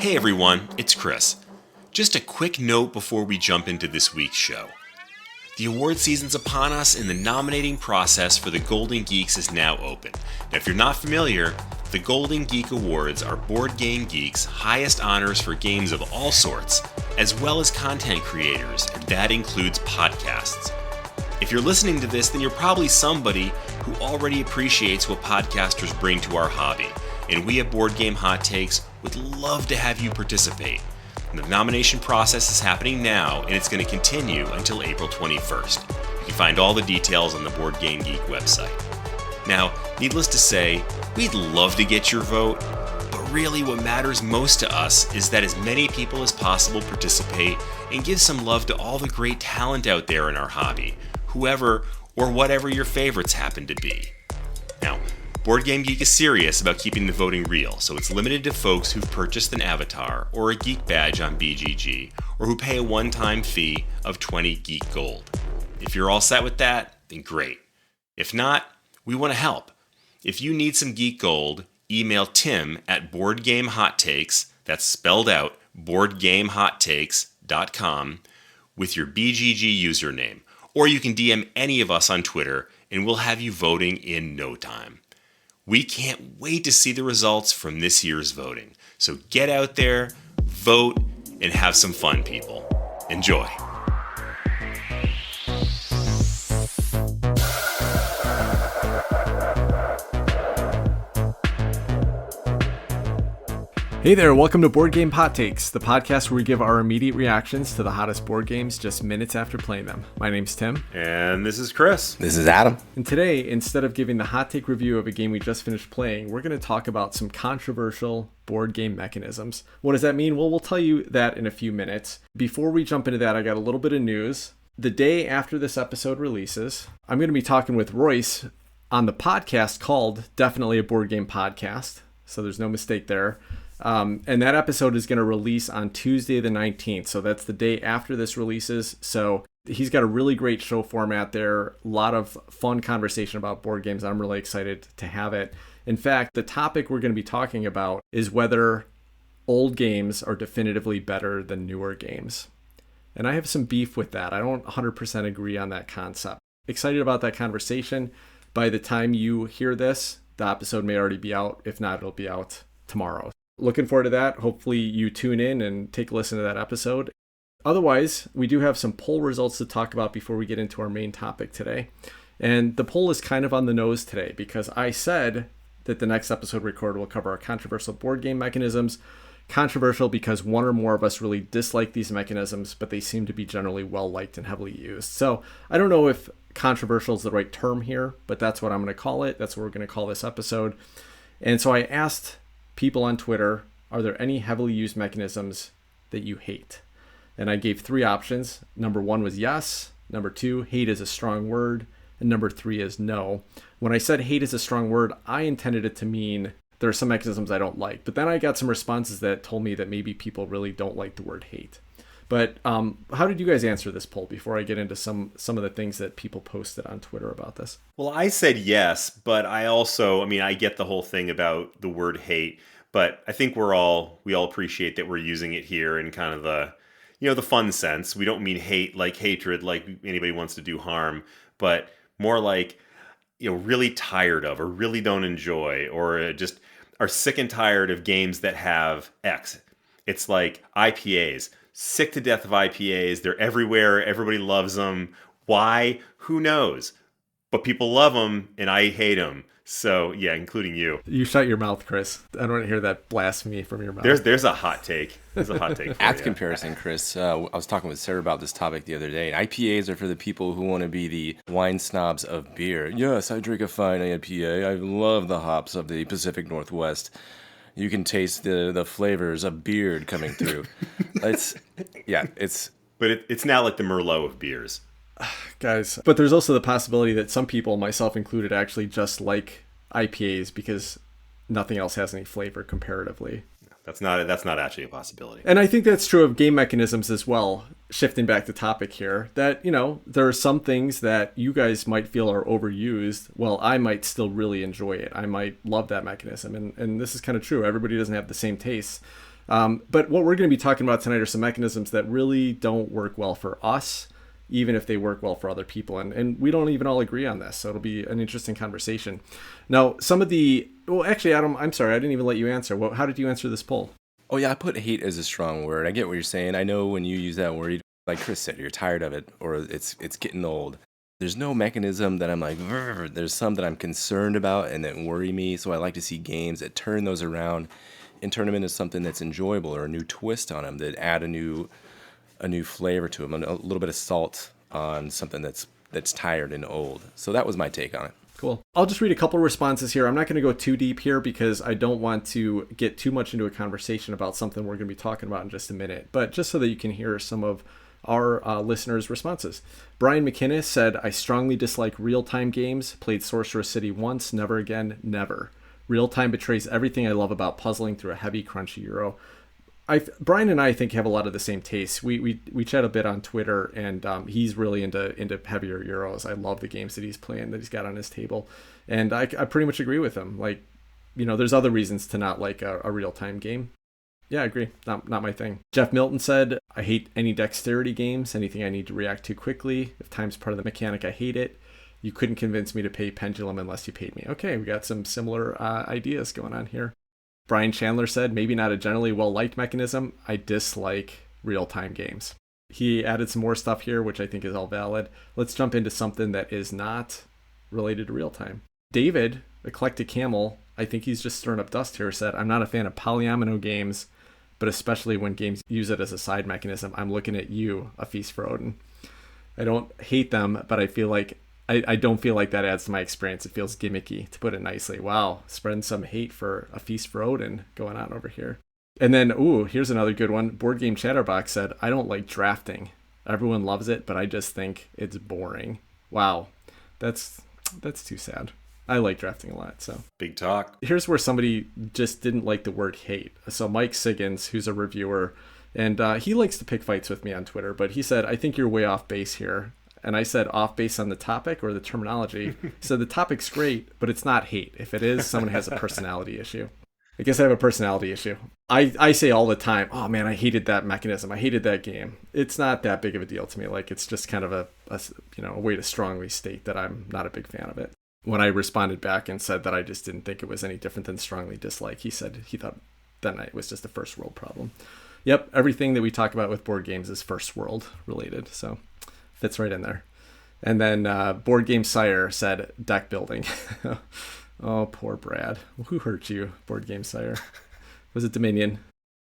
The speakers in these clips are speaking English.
Hey everyone, it's Chris. Just a quick note before we jump into this week's show. The award season's upon us and the nominating process for the Golden Geeks is now open. Now if you're not familiar, the Golden Geek Awards are Board Game Geek's highest honors for games of all sorts, as well as content creators, and that includes podcasts. If you're listening to this, then you're probably somebody who already appreciates what podcasters bring to our hobby, and we at Board Game Hot Takes would love to have you participate. And the nomination process is happening now, and it's going to continue until April 21st. You can find all the details on the Board Game Geek website. Now, needless to say, we'd love to get your vote, but really what matters most to us is that as many people as possible participate and give some love to all the great talent out there in our hobby, whoever or whatever your favorites happen to be. Now, Board Game Geek is serious about keeping the voting real, so it's limited to folks who've purchased an avatar or a Geek badge on BGG, or who pay a one-time fee of 20 Geek Gold. If you're all set with that, then great. If not, we want to help. If you need some Geek Gold, email Tim at BoardGameHotTakes, that's spelled out, BoardGameHotTakes.com, with your BGG username. Or you can DM any of us on Twitter, and we'll have you voting in no time. We can't wait to see the results from this year's voting. So get out there, vote, and have some fun, people. Enjoy. Hey there, welcome to Board Game Hot Takes, the podcast where we give our immediate reactions to the hottest board games just minutes after playing them. My name's Tim. And this is Chris. This is Adam. And today, instead of giving the hot take review of a game we just finished playing, we're going to talk about some controversial board game mechanisms. What does that mean? Well, we'll tell you that in a few minutes. Before we jump into that, I got a little bit of news. The day after this episode releases, I'm going to be talking with Royce on the podcast called Definitely a Board Game Podcast. So there's no mistake there. And that episode is going to release on Tuesday the 19th. So that's the day after this releases. So he's got a really great show format there. A lot of fun conversation about board games. I'm really excited to have it. In fact, the topic we're going to be talking about is whether old games are definitively better than newer games. And I have some beef with that. I don't 100% agree on that concept. Excited about that conversation. By the time you hear this, the episode may already be out. If not, it'll be out tomorrow. Looking forward to that. Hopefully you tune in and take a listen to that episode. Otherwise, we do have some poll results to talk about before we get into our main topic today. And the poll is kind of on the nose today because I said that the next episode recorded will cover our controversial board game mechanisms. Controversial because one or more of us really dislike these mechanisms, but they seem to be generally well-liked and heavily used. So I don't know if controversial is the right term here, but that's what I'm going to call it. That's what we're going to call this episode. And so I asked people on Twitter, are there any heavily used mechanisms that you hate? And I gave three options. Number one was yes. Number two, hate is a strong word. And number three is no. When I said hate is a strong word, I intended it to mean there are some mechanisms I don't like. But then I got some responses that told me that maybe people really don't like the word hate. But how did you guys answer this poll before I get into some of the things that people posted on Twitter about this? Well, I said yes, but I get the whole thing about the word hate, but I think we all appreciate that we're using it here in kind of the fun sense. We don't mean hate like hatred, like anybody wants to do harm, but more like, really tired of or really don't enjoy or just are sick and tired of games that have X. It's like IPAs. Sick to death of IPAs. They're everywhere. Everybody loves them. Why? Who knows? But people love them, and I hate them. So, yeah, including you. You shut your mouth, Chris. I don't want to hear that blasphemy from your mouth. There's a hot take. There's a hot take for Apt you. comparison, Chris. I was talking with Sarah about this topic the other day. IPAs are for the people who want to be the wine snobs of beer. Yes, I drink a fine IPA. I love the hops of the Pacific Northwest. You can taste the flavors of beard coming through. But it's now like the Merlot of beers. Guys, but there's also the possibility that some people, myself included, actually just like IPAs because nothing else has any flavor comparatively. That's not actually a possibility. And I think that's true of game mechanisms as well. Shifting back to topic here, that, there are some things that you guys might feel are overused. Well, I might still really enjoy it. I might love that mechanism. And this is kind of true. Everybody doesn't have the same tastes. But what we're going to be talking about tonight are some mechanisms that really don't work well for us, even if they work well for other people. And we don't even all agree on this. So it'll be an interesting conversation. Now, actually, Adam, I'm sorry. I didn't even let you answer. How did you answer this poll? Oh, yeah, I put hate as a strong word. I get what you're saying. I know when you use that word, like Chris said, you're tired of it or it's getting old. There's no mechanism that I'm like, there's some that I'm concerned about and that worry me. So I like to see games that turn those around and turn them into something that's enjoyable or a new twist on them that add a new flavor to them, a little bit of salt on something that's tired and old. So that was my take on it. Cool. I'll just read a couple responses here. I'm not going to go too deep here because I don't want to get too much into a conversation about something we're going to be talking about in just a minute, but just so that you can hear some of our listeners' responses. Brian McKinnis said, I strongly dislike real-time games. Played Sorcerer's City once, never again, never. Real-time betrays everything I love about puzzling through a heavy, crunchy Euro. Brian and I think have a lot of the same tastes. We chat a bit on Twitter, and he's really into heavier Euros. I love the games that he's playing, that he's got on his table. And I pretty much agree with him. Like, there's other reasons to not like a real-time game. Yeah, I agree. Not my thing. Jeff Milton said, I hate any dexterity games, anything I need to react to quickly. If time's part of the mechanic, I hate it. You couldn't convince me to pay Pendulum unless you paid me. Okay, we got some similar ideas going on here. Brian Chandler said, maybe not a generally well-liked mechanism. I dislike real-time games. He added some more stuff here, which I think is all valid. Let's jump into something that is not related to real-time. David, Eclectic Camel, I think he's just stirring up dust here, said, I'm not a fan of polyomino games, but especially when games use it as a side mechanism. I'm looking at you, A Feast for Odin. I don't hate them, but I feel like I don't feel like that adds to my experience. It feels gimmicky, to put it nicely. Wow, spreading some hate for A Feast for Odin going on over here. And then, here's another good one. Board Game Chatterbox said, I don't like drafting. Everyone loves it, but I just think it's boring. Wow, that's too sad. I like drafting a lot, so. Big talk. Here's where somebody just didn't like the word hate. So Mike Siggins, who's a reviewer, and he likes to pick fights with me on Twitter, but he said, I think you're way off base here. And I said off base on the topic or the terminology. So the topic's great, but it's not hate. If it is, someone has a personality issue. I guess I have a personality issue. I say all the time, oh man, I hated that mechanism. I hated that game. It's not that big of a deal to me. Like, it's just kind of a way to strongly state that I'm not a big fan of it. When I responded back and said that I just didn't think it was any different than strongly dislike, he said he thought that night was just a first world problem. Yep, everything that we talk about with board games is first world related, so fits right in there. And then Board Game Sire said deck building. Oh, poor Brad. Who hurt you, Board Game Sire? Was it Dominion?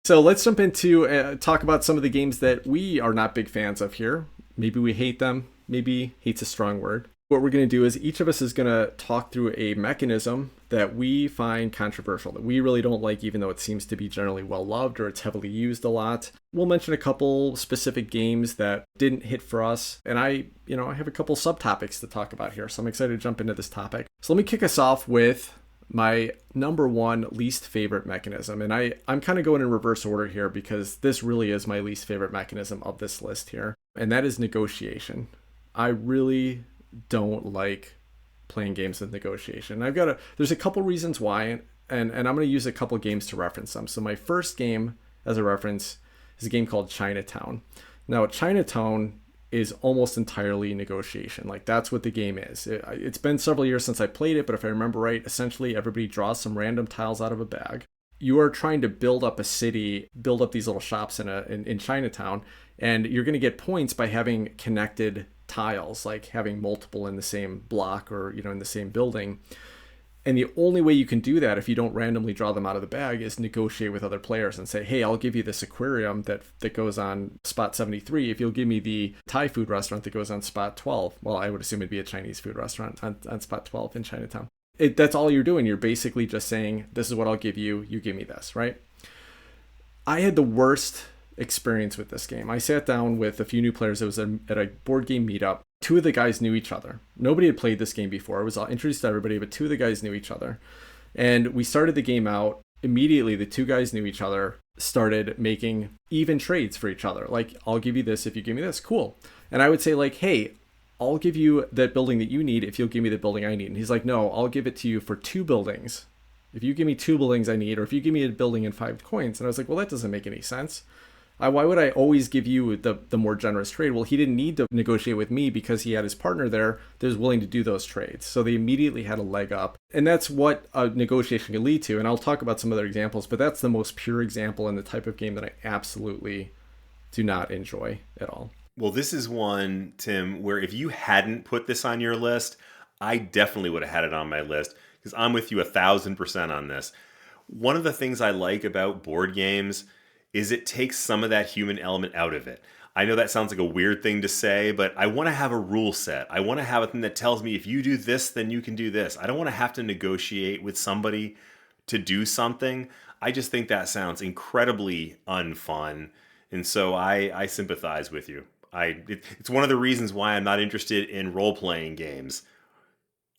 So let's jump into talk about some of the games that we are not big fans of here. Maybe we hate them. Maybe hate's a strong word. What we're going to do is each of us is going to talk through a mechanism that we find controversial, that we really don't like, even though it seems to be generally well loved or it's heavily used a lot. We'll mention a couple specific games that didn't hit for us. And I have a couple subtopics to talk about here. So I'm excited to jump into this topic. So let me kick us off with my number one least favorite mechanism. And I'm kind of going in reverse order here because this really is my least favorite mechanism of this list here. And that is negotiation. I really don't like playing games with negotiation. There's a couple reasons why, and I'm going to use a couple games to reference them. So my first game as a reference is a game called Chinatown. Now, Chinatown is almost entirely negotiation. Like, that's what the game is. It's been several years since I played it, but if I remember right, essentially everybody draws some random tiles out of a bag. You are trying to build up a city, build up these little shops in Chinatown, and you're going to get points by having connected tiles, like having multiple in the same block or in the same building. And the only way you can do that, if you don't randomly draw them out of the bag, is negotiate with other players and say, hey, I'll give you this aquarium that goes on spot 73 if you'll give me the Thai food restaurant that goes on spot 12. Well, I would assume it'd be a Chinese food restaurant on spot 12 in Chinatown. That's all you're doing. You're basically just saying, this is what I'll give you, you give me this, right? I had the worst experience with this game. I sat down with a few new players. It was at a board game meetup. Two of the guys knew each other. Nobody had played this game before. It was introduced to everybody, but two of the guys knew each other. And we started the game out. Immediately, the two guys knew each other, started making even trades for each other. Like, I'll give you this if you give me this. Cool. And I would say, like, hey, I'll give you that building that you need if you'll give me the building I need. And he's like, no, I'll give it to you for two buildings If you give me 2 buildings I need, or if you give me a building and 5 coins. And I was like, well, that doesn't make any sense. Why would I always give you the more generous trade? Well, he didn't need to negotiate with me because he had his partner there that was willing to do those trades. So they immediately had a leg up. And that's what a negotiation can lead to. And I'll talk about some other examples, but that's the most pure example in the type of game that I absolutely do not enjoy at all. Well, this is one, Tim, where if you hadn't put this on your list, I definitely would have had it on my list, because I'm with you 1,000% on this. One of the things I like about board games is it takes some of that human element out of it. I know that sounds like a weird thing to say, but I want to have a rule set. I want to have a thing that tells me if you do this, then you can do this. I don't want to have to negotiate with somebody to do something. I just think that sounds incredibly unfun. And so I sympathize with you. It's one of the reasons why I'm not interested in role-playing games.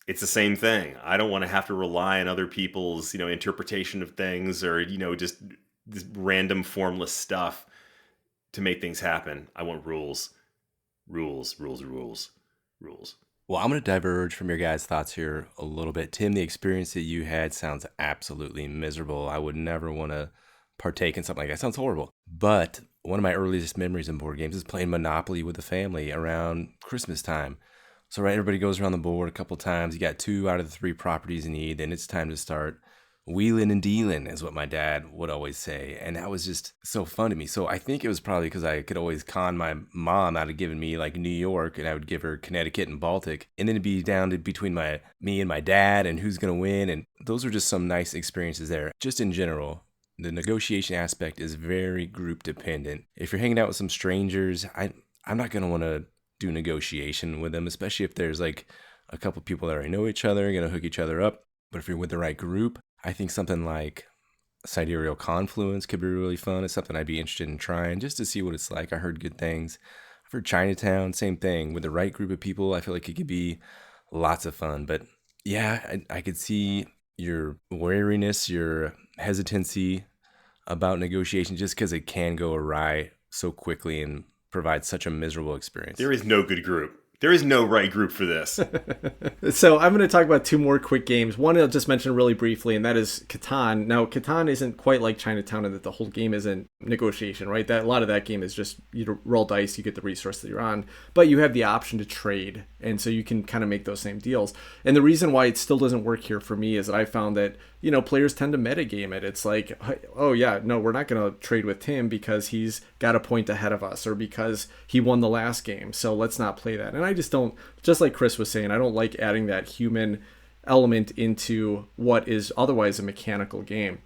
It's the same thing. I don't want to have to rely on other people's, interpretation of things, or, just this random formless stuff to make things happen. I want rules. Rules. Well, I'm going to diverge from your guys' thoughts here a little bit. Tim, the experience that you had sounds absolutely miserable. I would never want to partake in something like that. It sounds horrible. But one of my earliest memories in board games is playing Monopoly with the family around Christmas time. So, right, everybody goes around the board a couple times. You got 2 out of the 3 properties you need. Then it's time to start wheeling and dealing, is what my dad would always say. And that was just so fun to me. So I think it was probably because I could always con my mom out of giving me like New York, and I would give her Connecticut and Baltic. And then it'd be down to between me and my dad and who's going to win. And those were just some nice experiences there. Just in general, the negotiation aspect is very group dependent. If you're hanging out with some strangers, I'm not going to want to do negotiation with them, especially if there's like a couple people that already know each other, going to hook each other up. But if you're with the right group, I think something like Sidereal Confluence could be really fun. It's something I'd be interested in trying just to see what it's like. I heard good things. I've heard Chinatown, same thing. With the right group of people, I feel like it could be lots of fun. But yeah, I could see your wariness, your hesitancy about negotiation, just because it can go awry so quickly and provide such a miserable experience. There is no good group. There is no right group for this. So I'm going to talk about 2 more quick games. One I'll just mention really briefly, and that is Catan. Now, Catan isn't quite like Chinatown in that the whole game isn't negotiation, right? A lot of that game is just you roll dice, you get the resource that you're on, but you have the option to trade, and so you can kind of make those same deals. And the reason why it still doesn't work here for me is that I found that players tend to metagame it. It's like, oh yeah, no, we're not going to trade with Tim because he's got a point ahead of us, or because he won the last game, so let's not play that. And I just don't, just like Chris was saying, I don't like adding that human element into what is otherwise a mechanical game.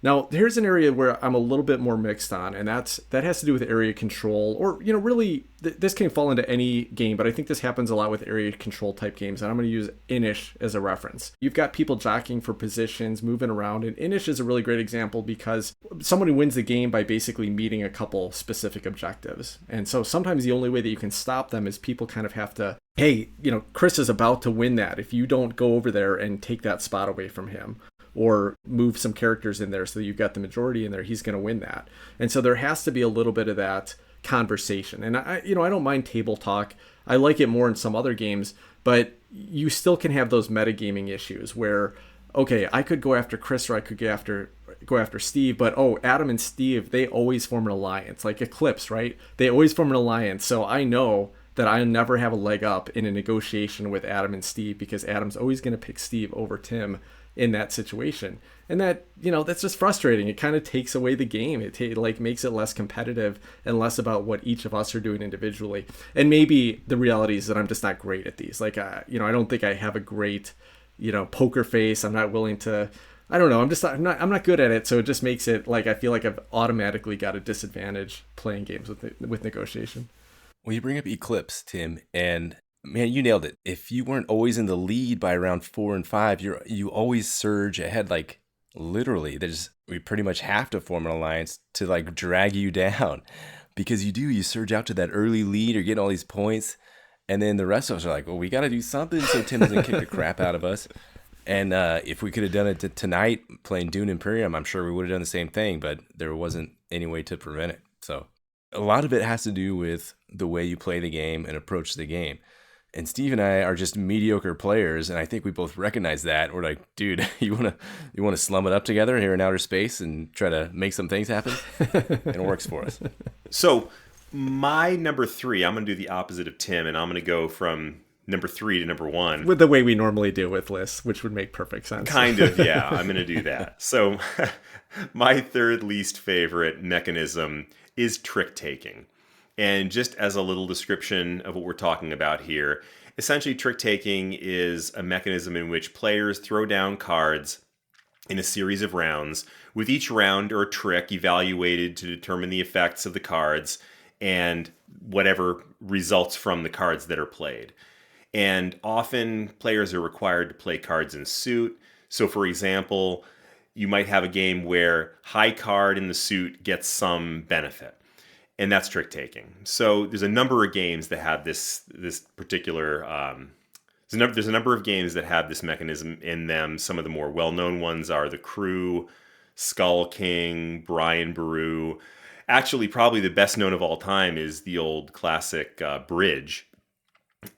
Now, here's an area where I'm a little bit more mixed on, and that has to do with area control, or, really, this can fall into any game, but I think this happens a lot with area control type games, and I'm going to use Inish as a reference. You've got people jockeying for positions, moving around, and Inish is a really great example because someone wins the game by basically meeting a couple specific objectives. And so sometimes the only way that you can stop them is people kind of have to, hey, Chris is about to win that. If you don't go over there and take that spot away from him, or move some characters in there so that you've got the majority in there, he's going to win that. And so there has to be a little bit of that conversation. And I don't mind table talk. I like it more in some other games, but you still can have those metagaming issues where, okay, I could go after Chris, or I could go after Steve, but Adam and Steve, they always form an alliance, like Eclipse, right? They always form an alliance. So I know that I never have a leg up in a negotiation with Adam and Steve because Adam's always going to pick Steve over Tim in that situation. And that, that's just frustrating. It kind of takes away the game. It makes it less competitive and less about what each of us are doing individually. And maybe the reality is that I'm just not great at these. I don't think I have a great, poker face. I'm not willing to, I don't know. I'm not good at it. So it just makes it like, I feel like I've automatically got a disadvantage playing games with negotiation. Well, you bring up Eclipse, Tim, and man, you nailed it. If you weren't always in the lead by around 4 and 5, you always surge ahead. Like literally, we pretty much have to form an alliance to like drag you down, because you surge out to that early lead. You're getting all these points, and then the rest of us are like, well, we got to do something so Tim doesn't kick the crap out of us. And if we could have done it tonight playing Dune Imperium, I'm sure we would have done the same thing, but there wasn't any way to prevent it. So a lot of it has to do with the way you play the game and approach the game. And Steve and I are just mediocre players, and I think we both recognize that. We're like, dude, you wanna slum it up together here in outer space and try to make some things happen? And it works for us. So my number 3, I'm going to do the opposite of Tim, and I'm going to go from number 3 to number 1. With the way we normally do with lists, which would make perfect sense. Kind of, yeah. I'm going to do that. So my third least favorite mechanism is trick-taking. And just as a little description of what we're talking about here, essentially trick-taking is a mechanism in which players throw down cards in a series of rounds, with each round or trick evaluated to determine the effects of the cards and whatever results from the cards that are played. And often players are required to play cards in suit. So for example, you might have a game where high card in the suit gets some benefit. And that's trick-taking. So there's a number of games that have this particular... there's a number of games that have this mechanism in them. Some of the more well-known ones are the Crew, Skull King, Brian Boru. Actually, probably the best known of all time is the old classic Bridge.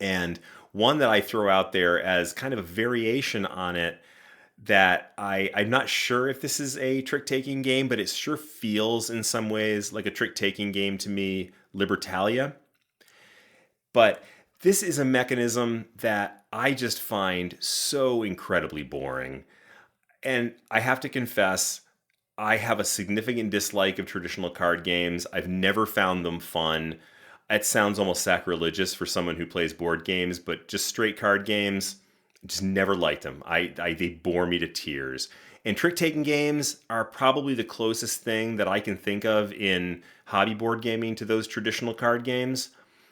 And one that I throw out there as kind of a variation on it that I'm not sure if this is a trick-taking game, but it sure feels in some ways like a trick-taking game to me, Libertalia. But this is a mechanism that I just find so incredibly boring. And I have to confess, I have a significant dislike of traditional card games. I've never found them fun. It sounds almost sacrilegious for someone who plays board games, but just straight card games, just never liked them. They bore me to tears. And trick-taking games are probably the closest thing that I can think of in hobby board gaming to those traditional card games.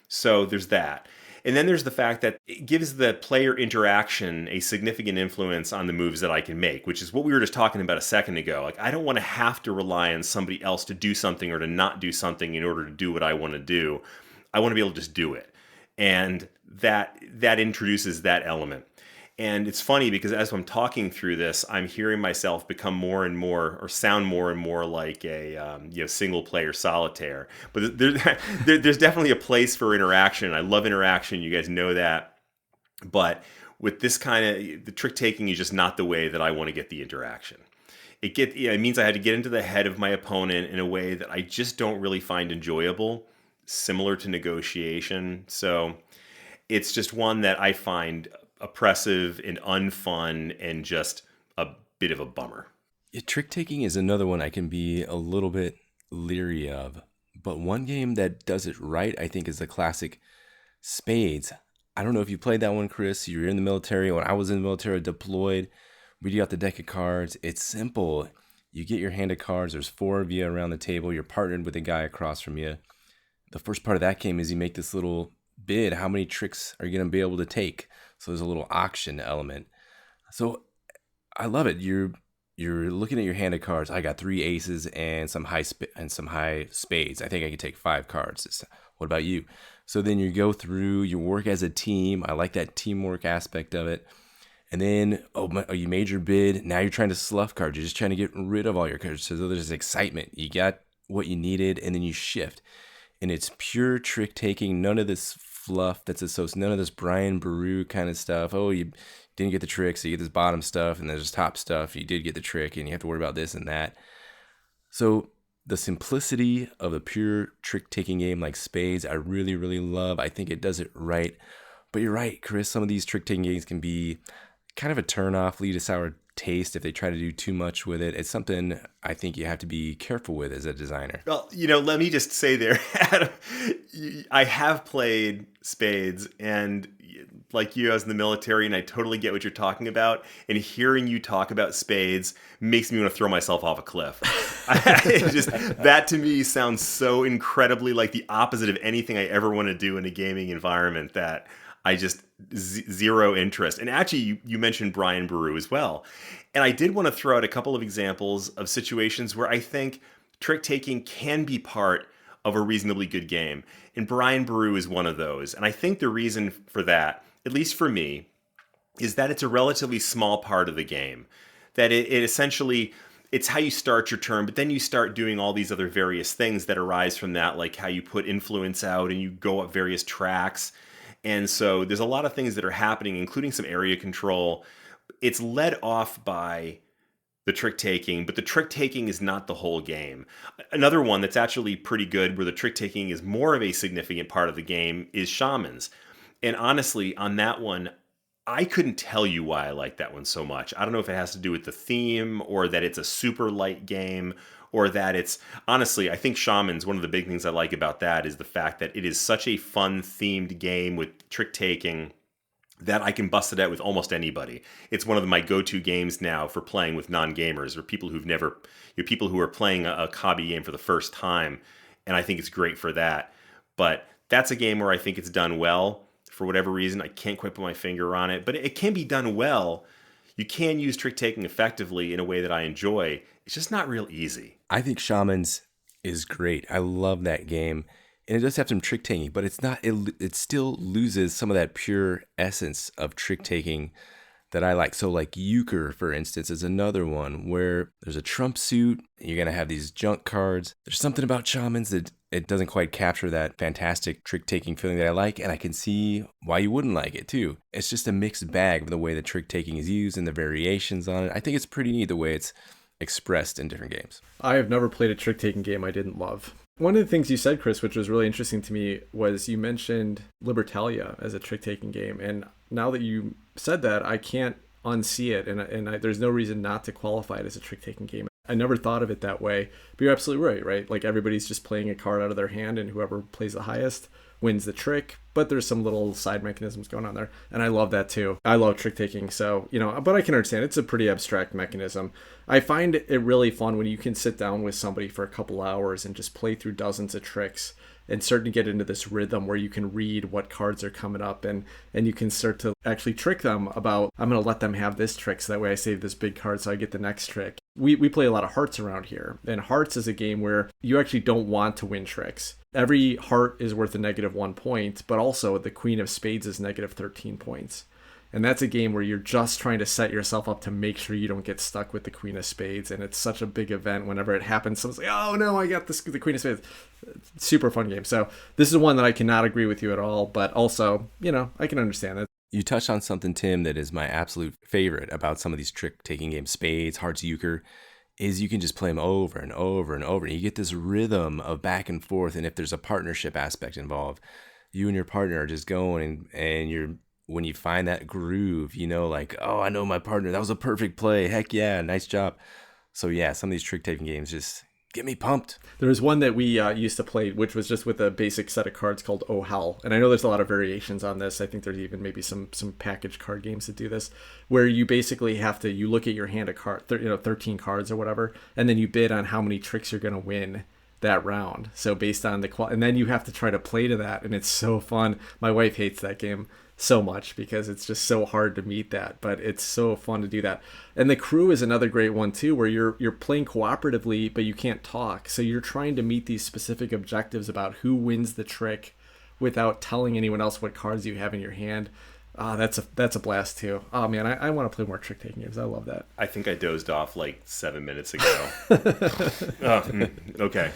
So there's that. And then there's the fact that it gives the player interaction a significant influence on the moves that I can make, which is what we were just talking about a second ago. Like, I don't want to have to rely on somebody else to do something or to not do something in order to do what I want to do. I want to be able to just do it. And that introduces that element. And it's funny because as I'm talking through this, I'm hearing myself become more and more, or sound more and more like a single player solitaire. But there's definitely a place for interaction. I love interaction. You guys know that. But with this kind of, the trick taking is just not the way that I want to get the interaction. It means I had to get into the head of my opponent in a way that I just don't really find enjoyable, similar to negotiation. So it's just one that I find oppressive and unfun and just a bit of a bummer. Yeah, trick-taking is another one I can be a little bit leery of. But one game that does it right, I think, is the classic Spades. I don't know if you played that one, Chris. You were in the military. When I was in the military, deployed, we got the deck of cards. It's simple. You get your hand of cards. There's 4 of you around the table. You're partnered with a guy across from you. The first part of that game is you make this little bid. How many tricks are you going to be able to take? So there's a little auction element. So I love it. You're looking at your hand of cards. I got 3 aces and some high spades. I think I can take 5 cards. What about you? So then you go through, you work as a team. I like that teamwork aspect of it. And then, you made your bid. Now you're trying to slough cards. You're just trying to get rid of all your cards. So there's excitement. You got what you needed, and then you shift. And it's pure trick taking. None of this fluff that's associated, none of this Brian Boru kind of stuff. Oh, you didn't get the trick, so you get this bottom stuff, and there's top stuff. You did get the trick, and you have to worry about this and that. So the simplicity of a pure trick-taking game like Spades, I really, really love. I think it does it right. But you're right, Chris, some of these trick-taking games can be kind of a turn-off, lead a sour taste if they try to do too much with it. It's something I think you have to be careful with as a designer. Well, let me just say there, Adam, I have played Spades, and like you, I was in the military, and I totally get what you're talking about. And hearing you talk about Spades makes me want to throw myself off a cliff. That to me sounds so incredibly like the opposite of anything I ever want to do in a gaming environment that I just zero interest. And actually, you mentioned Brian Boru as well. And I did want to throw out a couple of examples of situations where I think trick-taking can be part of a reasonably good game. And Brian Boru is one of those. And I think the reason for that, at least for me, is that it's a relatively small part of the game. That it essentially, it's how you start your turn, but then you start doing all these other various things that arise from that, like how you put influence out and you go up various tracks. And so there's a lot of things that are happening, including some area control. It's led off by the trick taking, but the trick taking is not the whole game. Another one that's actually pretty good, where the trick taking is more of a significant part of the game, is Shamans. And honestly, on that one, I couldn't tell you why I like that one so much. I don't know if it has to do with the theme, or that it's a super light game, or that it's, honestly, I think Shamans, one of the big things I like about that is the fact that it is such a fun themed game with trick taking that I can bust it out with almost anybody. It's one of my go-to games now for playing with non-gamers, or people who've never, people who are playing a hobby game for the first time, and I think it's great for that. But that's a game where I think it's done well. For whatever reason, I can't quite put my finger on it, but it can be done well. You can use trick-taking effectively in a way that I enjoy. It's just not real easy. I think Shamans is great. I love that game. And it does have some trick taking, but it's not. It still loses some of that pure essence of trick taking that I like. So like Euchre, for instance, is another one where there's a trump suit. You're gonna have these junk cards. There's something about Shamans that it doesn't quite capture that fantastic trick taking feeling that I like, and I can see why you wouldn't like it too. It's just a mixed bag of the way the trick taking is used and the variations on it. I think it's pretty neat the way it's expressed in different games. I have never played a trick taking game I didn't love. One of the things you said, Chris, which was really interesting to me, was you mentioned Libertalia as a trick-taking game. And now that you said that, I can't unsee it. And there's no reason not to qualify it as a trick-taking game. I never thought of it that way. But you're absolutely right? Like, everybody's just playing a card out of their hand, and whoever plays the highest wins the trick. But there's some little side mechanisms going on there. And I love that too. I love trick-taking. So, but I can understand it's a pretty abstract mechanism. I find it really fun when you can sit down with somebody for a couple hours and just play through dozens of tricks and start to get into this rhythm where you can read what cards are coming up, and you can start to actually trick them about, I'm going to let them have this trick so that way I save this big card so I get the next trick. We play a lot of Hearts around here, and Hearts is a game where you actually don't want to win tricks. Every heart is worth a -1 point, but also the Queen of Spades is -13 points. And that's a game where you're just trying to set yourself up to make sure you don't get stuck with the Queen of Spades. And it's such a big event whenever it happens. Someone's like, oh no, I got the Queen of Spades. Super fun game. So this is one that I cannot agree with you at all. But also, I can understand it. You touched on something, Tim, that is my absolute favorite about some of these trick-taking games, Spades, Hearts, Euchre, is you can just play them over and over and over. And you get this rhythm of back and forth. And if there's a partnership aspect involved, you and your partner are just going and you're, when you find that groove, like, oh, I know my partner. That was a perfect play. Heck yeah, nice job. So yeah, some of these trick-taking games just get me pumped. There was one that we used to play, which was just with a basic set of cards called Oh Hell. And I know there's a lot of variations on this. I think there's even maybe some package card games that do this, where you basically have to, you look at your hand of 13 cards or whatever, and then you bid on how many tricks you're going to win that round. So based on and then you have to try to play to that. And it's so fun. My wife hates that game so much because it's just so hard to meet that, but it's so fun to do that. And the Crew is another great one too, where you're playing cooperatively, but you can't talk. So you're trying to meet these specific objectives about who wins the trick without telling anyone else what cards you have in your hand. That's a blast too. Oh man, I want to play more trick-taking games. I love that. I think I dozed off like 7 minutes ago. Okay.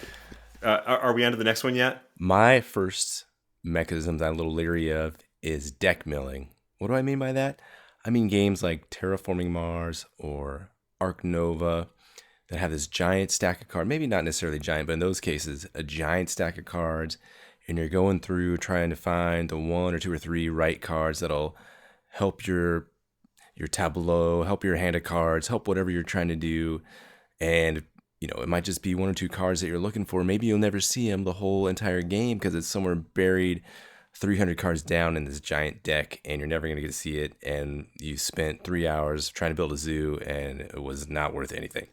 Are we on to the next one yet? My first mechanism that I'm a little leery of is deck milling. What do I mean by that? I mean games like Terraforming Mars or Arc Nova that have this giant stack of cards. Maybe not necessarily giant, but in those cases, a giant stack of cards. And you're going through trying to find the 1 or 2 or 3 right cards that'll help your tableau, help your hand of cards, help whatever you're trying to do. And it might just be 1 or 2 cards that you're looking for. Maybe you'll never see them the whole entire game because it's somewhere buried 300 cards down in this giant deck, and you're never going to get to see it. And you spent 3 hours trying to build a zoo, and it was not worth anything.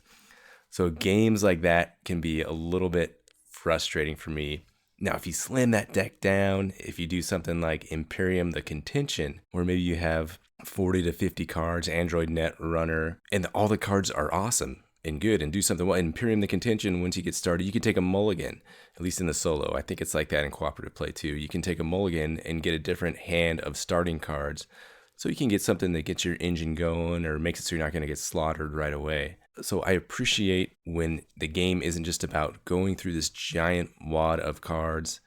So games like that can be a little bit frustrating for me. Now, if you slam that deck down, if you do something like Imperium the Contention, where maybe you have 40 to 50 cards, Android Net Runner, and all the cards are awesome and good and do something well. In Imperium the Contention, once you get started, you can take a mulligan, at least in the solo. I think it's like that in cooperative play too. You can take a mulligan and get a different hand of starting cards, so you can get something that gets your engine going or makes it so you're not going to get slaughtered right away. So I appreciate when the game isn't just about going through this giant wad of cards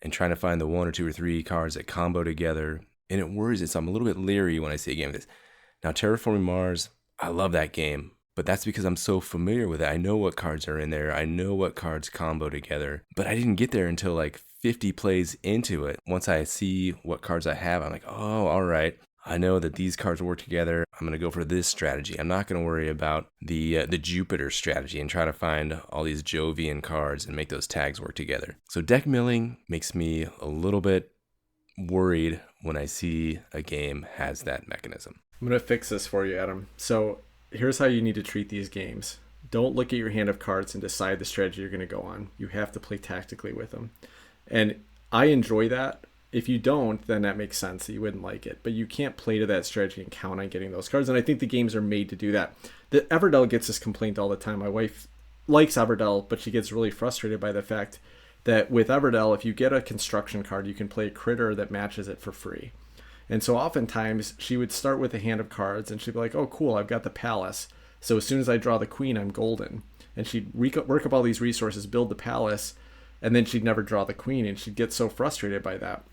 and trying to find the 1 or 2 or 3 cards that combo together. And it worries me, so I'm a little bit leery when I see a game like this. Now, Terraforming Mars, I love that game, but that's because I'm so familiar with it. I know what cards are in there. I know what cards combo together, but I didn't get there until like 50 plays into it. Once I see what cards I have, I'm like, oh, all right. I know that these cards work together. I'm going to go for this strategy. I'm not going to worry about the Jupiter strategy and try to find all these Jovian cards and make those tags work together. So deck milling makes me a little bit worried when I see a game has that mechanism. I'm going to fix this for you, Adam. So here's how you need to treat these games. Don't look at your hand of cards and decide the strategy you're going to go on. You have to play tactically with them. And I enjoy that. If you don't, then that makes sense that you wouldn't like it. But you can't play to that strategy and count on getting those cards. And I think the games are made to do that. The Everdell gets this complaint all the time. My wife likes Everdell, but she gets really frustrated by the fact that with Everdell, if you get a construction card, you can play a critter that matches it for free. And so oftentimes she would start with a hand of cards and she'd be like, oh, cool, I've got the palace. So as soon as I draw the queen, I'm golden. And she'd work up all these resources, build the palace, and then she'd never draw the queen. And she'd get so frustrated by that.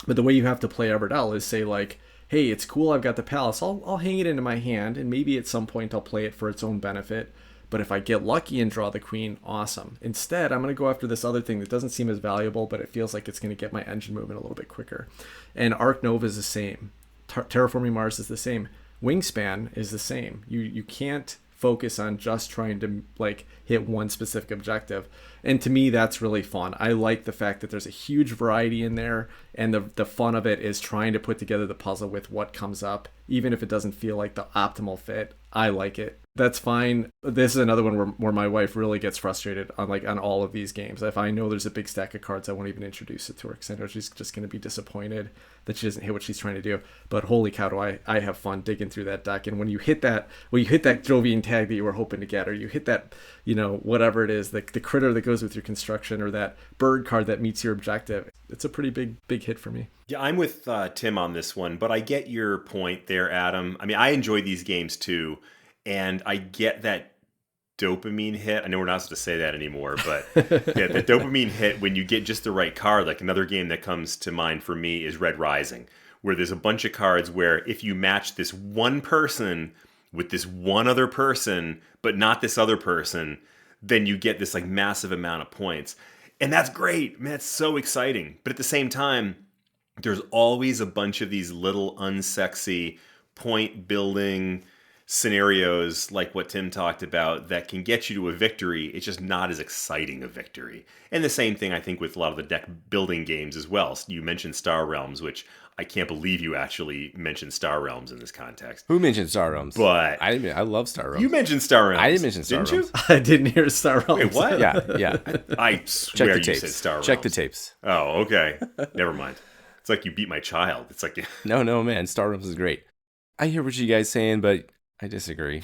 But the way you have to play Everdell is say like, hey, it's cool, I've got the palace. I'll hang it into my hand, and maybe at some point I'll play it for its own benefit. But if I get lucky and draw the queen, awesome. Instead, I'm going to go after this other thing that doesn't seem as valuable, but it feels like it's going to get my engine moving a little bit quicker. And Arc Nova is the same. Terraforming Mars is the same. Wingspan is the same. You can't focus on just trying to like hit one specific objective. And to me, that's really fun. I like the fact that there's a huge variety in there, and the fun of it is trying to put together the puzzle with what comes up, even if it doesn't feel like the optimal fit. I like it. That's fine. This is another one where my wife really gets frustrated on all of these games. If I know there's a big stack of cards, I won't even introduce it to her because I know she's just going to be disappointed that she doesn't hit what she's trying to do. But holy cow, do I have fun digging through that deck. And when you hit that Jovian tag that you were hoping to get, or you hit that, whatever it is, the critter that goes with your construction, or that bird card that meets your objective, it's a pretty big hit for me. Yeah, I'm with Tim on this one, but I get your point there, Adam. I mean, I enjoy these games too, and I get that dopamine hit. I know we're not supposed to say that anymore, but yeah, the dopamine hit when you get just the right card. Like another game that comes to mind for me is Red Rising, where there's a bunch of cards where if you match this one person with this one other person, but not this other person, then you get this like massive amount of points. And that's great. Man, it's so exciting. But at the same time, there's always a bunch of these little unsexy point building scenarios like what Tim talked about that can get you to a victory. It's just not as exciting a victory. And the same thing I think with a lot of the deck building games as well. You mentioned Star Realms, which I can't believe you actually mentioned Star Realms in this context. Who mentioned Star Realms? But I love Star Realms. You mentioned Star Realms. I didn't mention Star Realms. I didn't hear Star Realms. Wait, what? Yeah. I swear you said Star Realms. Check the tapes. Oh, okay. Never mind. It's like you beat my child. It's like No, man. Star Realms is great. I hear what you guys saying, but I disagree.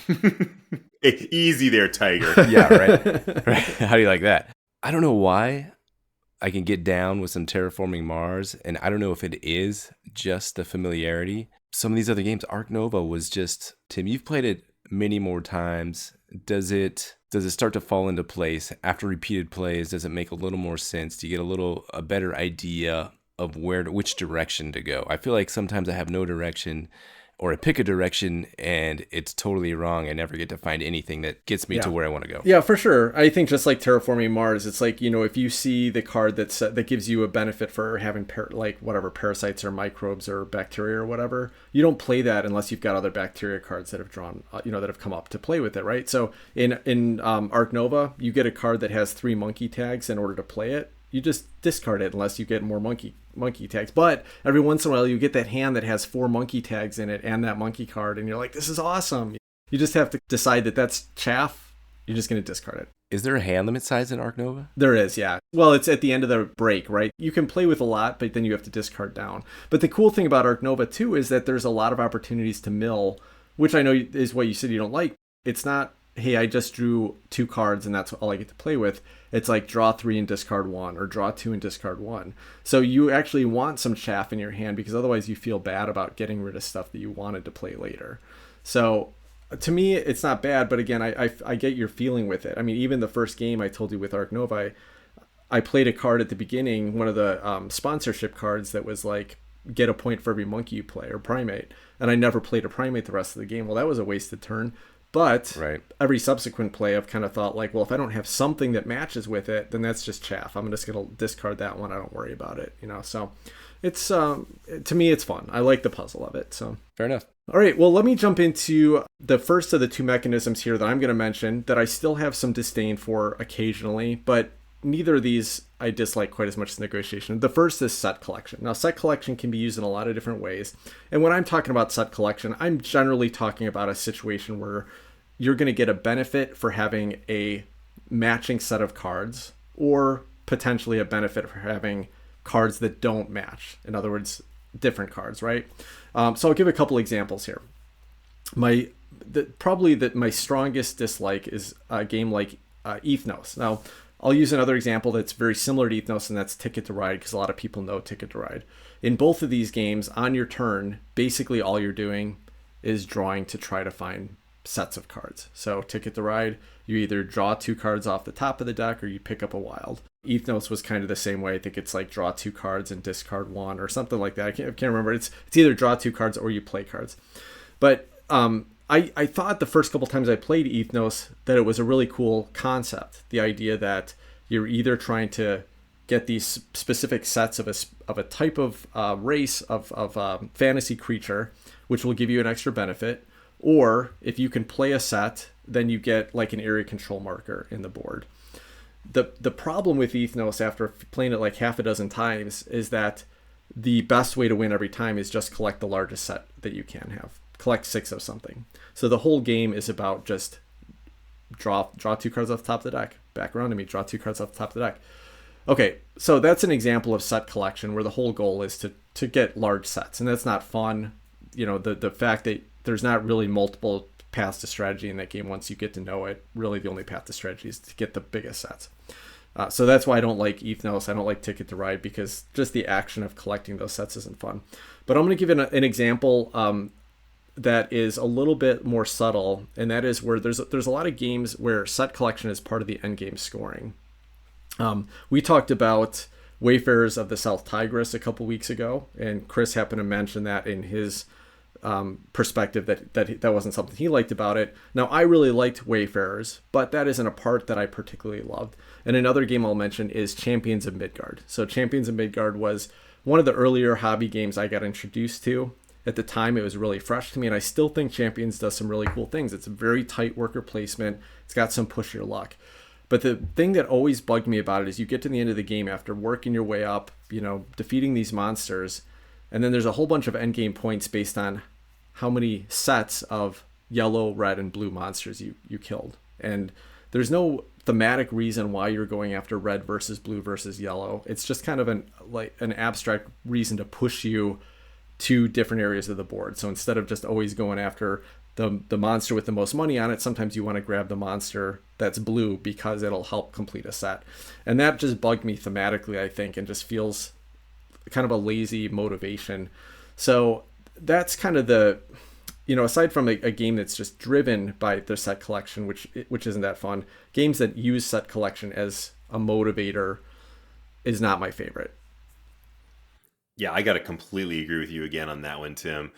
Easy there, Tiger. Yeah, right. How do you like that? I don't know why I can get down with some Terraforming Mars, and I don't know if it is just the familiarity. Some of these other games, Arc Nova was just, Tim, you've played it many more times. Does it start to fall into place after repeated plays? Does it make a little more sense? Do you get a better idea of which direction to go? I feel like sometimes I have no direction, or I pick a direction and it's totally wrong. I never get to find anything that gets me to where I want to go. Yeah, for sure. I think just like Terraforming Mars, it's like, if you see the card that gives you a benefit for having parasites or microbes or bacteria or whatever, you don't play that unless you've got other bacteria cards that have drawn, that have come up to play with it, right? So in Arc Nova, you get a card that has 3 monkey tags in order to play it. You just discard it unless you get more monkey tags. But every once in a while, you get that hand that has 4 monkey tags in it and that monkey card, and you're like, this is awesome. You just have to decide that that's chaff. You're just going to discard it. Is there a hand limit size in Arc Nova? There is, yeah. Well, it's at the end of the break, right? You can play with a lot, but then you have to discard down. But the cool thing about Arc Nova, too, is that there's a lot of opportunities to mill, which I know is what you said you don't like. It's not, hey, I just drew 2 cards and that's all I get to play with. It's like draw 3 and discard 1, or draw 2 and discard 1. So you actually want some chaff in your hand, because otherwise you feel bad about getting rid of stuff that you wanted to play later. So to me, it's not bad, but again, I get your feeling with it. I mean, even the first game I told you with Arc Nova, I played a card at the beginning, one of the sponsorship cards that was like, get a point for every monkey you play, or primate. And I never played a primate the rest of the game. Well, that was a wasted turn. But every subsequent play, I've kind of thought like, well, if I don't have something that matches with it, then that's just chaff. I'm just going to discard that one. I don't worry about it, So it's, to me, it's fun. I like the puzzle of it. So fair enough. All right, well, let me jump into the first of the two mechanisms here that I'm going to mention that I still have some disdain for occasionally, but neither of these I dislike quite as much as negotiation. The first is set collection. Now, set collection can be used in a lot of different ways. And when I'm talking about set collection, I'm generally talking about a situation where you're going to get a benefit for having a matching set of cards, or potentially a benefit for having cards that don't match. In other words, different cards, right? So I'll give a couple examples here. Probably my strongest dislike is a game like Ethnos. Now, I'll use another example that's very similar to Ethnos, and that's Ticket to Ride, because a lot of people know Ticket to Ride. In both of these games, on your turn, basically all you're doing is drawing to try to find sets of cards. So Ticket to Ride, you either draw 2 cards off the top of the deck or you pick up a wild. Ethnos was kind of the same way. I think it's like draw 2 cards and discard 1 or something like that. I can't remember. It's either draw 2 cards or you play cards. But I thought the first couple times I played Ethnos that it was a really cool concept. The idea that you're either trying to get these specific sets of a type of race of fantasy creature, which will give you an extra benefit, or if you can play a set, then you get like an area control marker in the board. The problem with Ethnos after playing it like half a dozen times is that the best way to win every time is just collect the largest set that you can have. Collect 6 of something. So the whole game is about just draw 2 cards off the top of the deck. Back around to me, draw 2 cards off the top of the deck. Okay, so that's an example of set collection where the whole goal is to get large sets, and that's not fun. The fact that there's not really multiple paths to strategy in that game once you get to know it. Really, the only path to strategy is to get the biggest sets. So that's why I don't like Ethnos. I don't like Ticket to Ride, because just the action of collecting those sets isn't fun. But I'm going to give an example that is a little bit more subtle, and that is where there's a lot of games where set collection is part of the endgame scoring. We talked about Wayfarers of the South Tigris a couple weeks ago, and Chris happened to mention that in his perspective that wasn't something he liked about it. Now, I really liked Wayfarers, but that isn't a part that I particularly loved. And another game I'll mention is Champions of Midgard. So Champions of Midgard was one of the earlier hobby games I got introduced to. At the time, it was really fresh to me, and I still think Champions does some really cool things. It's a very tight worker placement. It's got some push your luck. But the thing that always bugged me about it is you get to the end of the game after working your way up, defeating these monsters, and then there's a whole bunch of endgame points based on how many sets of yellow, red, and blue monsters you killed. And there's no thematic reason why you're going after red versus blue versus yellow. It's just kind of an abstract reason to push you to different areas of the board. So instead of just always going after the monster with the most money on it, sometimes you want to grab the monster that's blue because it'll help complete a set. And that just bugged me thematically, I think, and just feels kind of a lazy motivation. So that's kind of aside from a game that's just driven by the set collection, which isn't that fun, games that use set collection as a motivator is not my favorite. Yeah, I got to completely agree with you again on that one, Tim.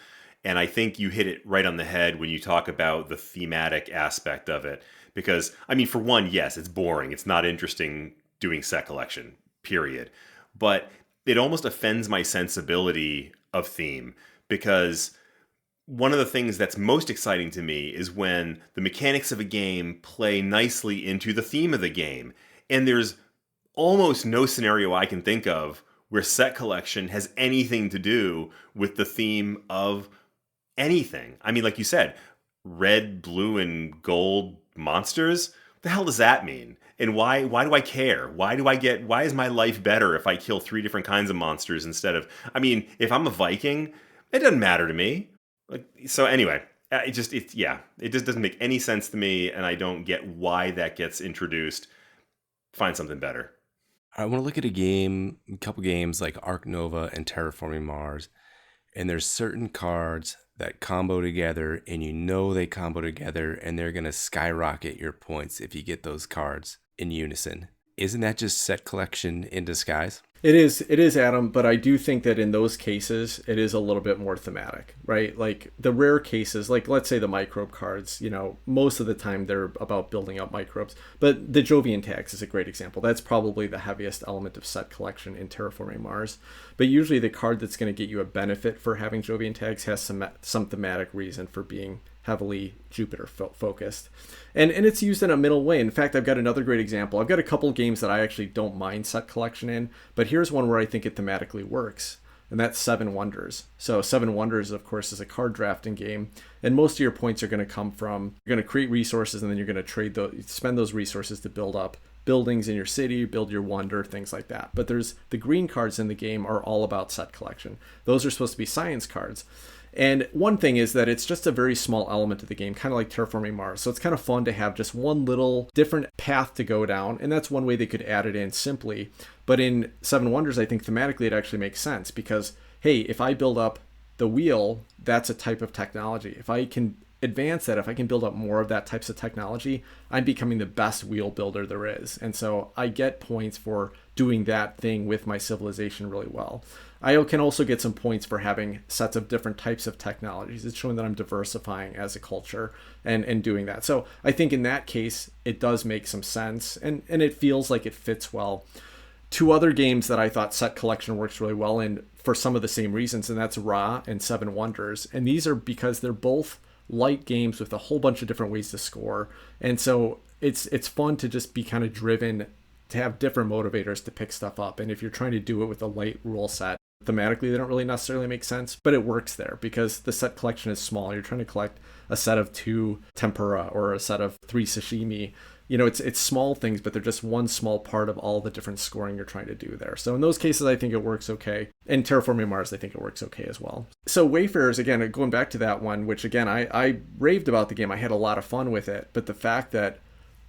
And I think you hit it right on the head when you talk about the thematic aspect of it. Because, for one, yes, it's boring. It's not interesting doing set collection, period. But it almost offends my sensibility of theme. Because one of the things that's most exciting to me is when the mechanics of a game play nicely into the theme of the game. And there's almost no scenario I can think of where set collection has anything to do with the theme of anything. Like you said, red, blue, and gold monsters. What the hell does that mean? And why do I care? Why is my life better if I kill 3 different kinds of monsters instead of, if I'm a Viking, it doesn't matter to me. So anyway, it just doesn't make any sense to me, and I don't get why that gets introduced. Find something better. I want to look at a couple games like Ark Nova and Terraforming Mars, and there's certain cards that combo together, and they combo together, and they're going to skyrocket your points if you get those cards in unison. Isn't that just set collection in disguise? It is, Adam, but I do think that in those cases, it is a little bit more thematic, right? Like the rare cases, like let's say the microbe cards, most of the time they're about building up microbes. But the Jovian tags is a great example. That's probably the heaviest element of set collection in Terraforming Mars. But usually the card that's going to get you a benefit for having Jovian tags has some thematic reason for being heavily Jupiter focused. And it's used in a middle way. In fact, I've got another great example. I've got a couple games that I actually don't mind set collection in, but here's one where I think it thematically works, and that's Seven Wonders. So Seven Wonders, of course, is a card drafting game, and most of your points are going to come from, you're going to create resources, and then you're going to spend those resources to build up buildings in your city, build your wonder, things like that. But there's the green cards in the game are all about set collection. Those are supposed to be science cards. And one thing is that it's just a very small element of the game, kind of like Terraforming Mars. So it's kind of fun to have just one little different path to go down. And that's one way they could add it in simply. But in Seven Wonders, I think thematically it actually makes sense because, hey, if I build up the wheel, that's a type of technology. If I can advance that, if I can build up more of that types of technology, I'm becoming the best wheel builder there is. And so I get points for doing that thing with my civilization really well. I can also get some points for having sets of different types of technologies. It's showing that I'm diversifying as a culture and doing that. So I think in that case, it does make some sense and it feels like it fits well. Two other games that I thought set collection works really well in for some of the same reasons, and that's Ra and Seven Wonders. And these are because they're both light games with a whole bunch of different ways to score. And so it's fun to just be kind of driven to have different motivators to pick stuff up. And if you're trying to do it with a light rule set, thematically they don't really necessarily make sense, but it works there because the set collection is small. You're trying to collect a set of 2 tempura or a set of 3 sashimi. It's small things, but they're just one small part of all the different scoring you're trying to do there. So in those cases, I think it works okay. And Terraforming Mars, I think it works okay as well. So Wayfarers, again, going back to that one, which again, I raved about the game. I had a lot of fun with it, but the fact that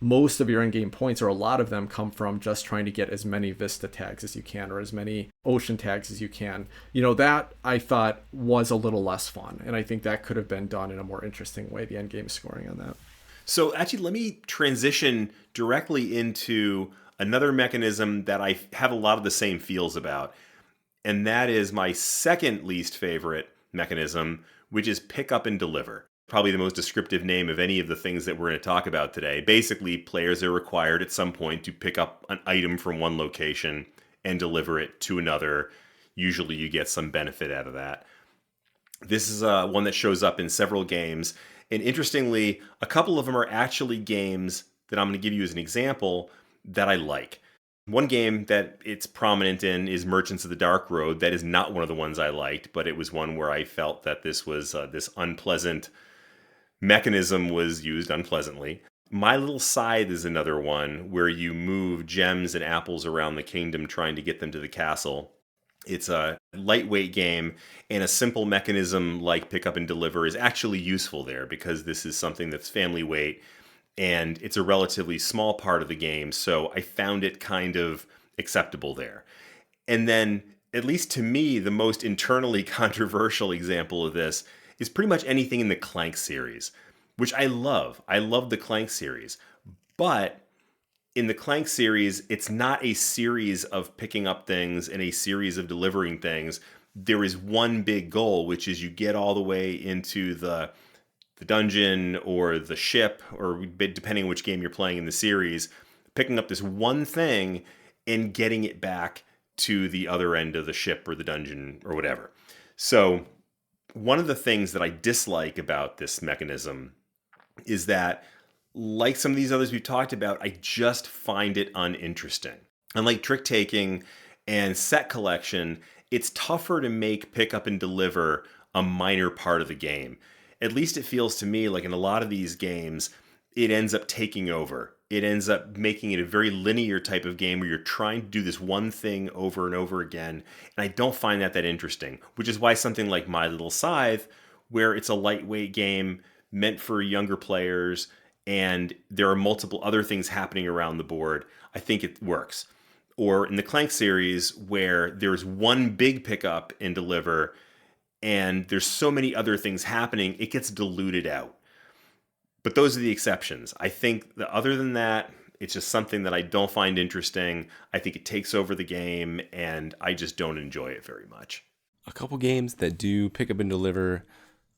most of your endgame points, or a lot of them, come from just trying to get as many Vista tags as you can, or as many ocean tags as you can. That I thought was a little less fun. And I think that could have been done in a more interesting way, the endgame scoring on that. So actually, let me transition directly into another mechanism that I have a lot of the same feels about. And that is my second least favorite mechanism, which is pick up and deliver. Probably the most descriptive name of any of the things that we're going to talk about today. Basically, players are required at some point to pick up an item from one location and deliver it to another. Usually you get some benefit out of that. This is one that shows up in several games. And interestingly, a couple of them are actually games that I'm going to give you as an example that I like. One game that it's prominent in is Merchants of the Dark Road. That is not one of the ones I liked, but it was one where I felt that this was this unpleasant mechanism was used unpleasantly. My Little Scythe is another one where you move gems and apples around the kingdom trying to get them to the castle. It's a lightweight game, and a simple mechanism like pick up and deliver is actually useful there because this is something that's family weight and it's a relatively small part of the game, so I found it kind of acceptable there. And then, at least to me, the most internally controversial example of this is pretty much anything in the Clank series, which I love. I love the Clank series, but in the Clank series, it's not a series of picking up things and a series of delivering things. There is one big goal, which is you get all the way into the dungeon or the ship, or depending on which game you're playing in the series, picking up this one thing and getting it back to the other end of the ship or the dungeon or whatever. So one of the things that I dislike about this mechanism is that, like some of these others we've talked about, I just find it uninteresting. Unlike trick taking and set collection, it's tougher to make pick up and deliver a minor part of the game. At least it feels to me like in a lot of these games, it ends up taking over. It ends up making it a very linear type of game where you're trying to do this one thing over and over again. And I don't find that interesting, which is why something like My Little Scythe, where it's a lightweight game meant for younger players, and there are multiple other things happening around the board, I think it works. Or in the Clank series, where there's one big pickup and deliver, and there's so many other things happening, it gets diluted out. But those are the exceptions. I think that other than that, It's just something that I don't find interesting. I think it takes over the game, and I just don't enjoy it very much. A couple games that do pick up and deliver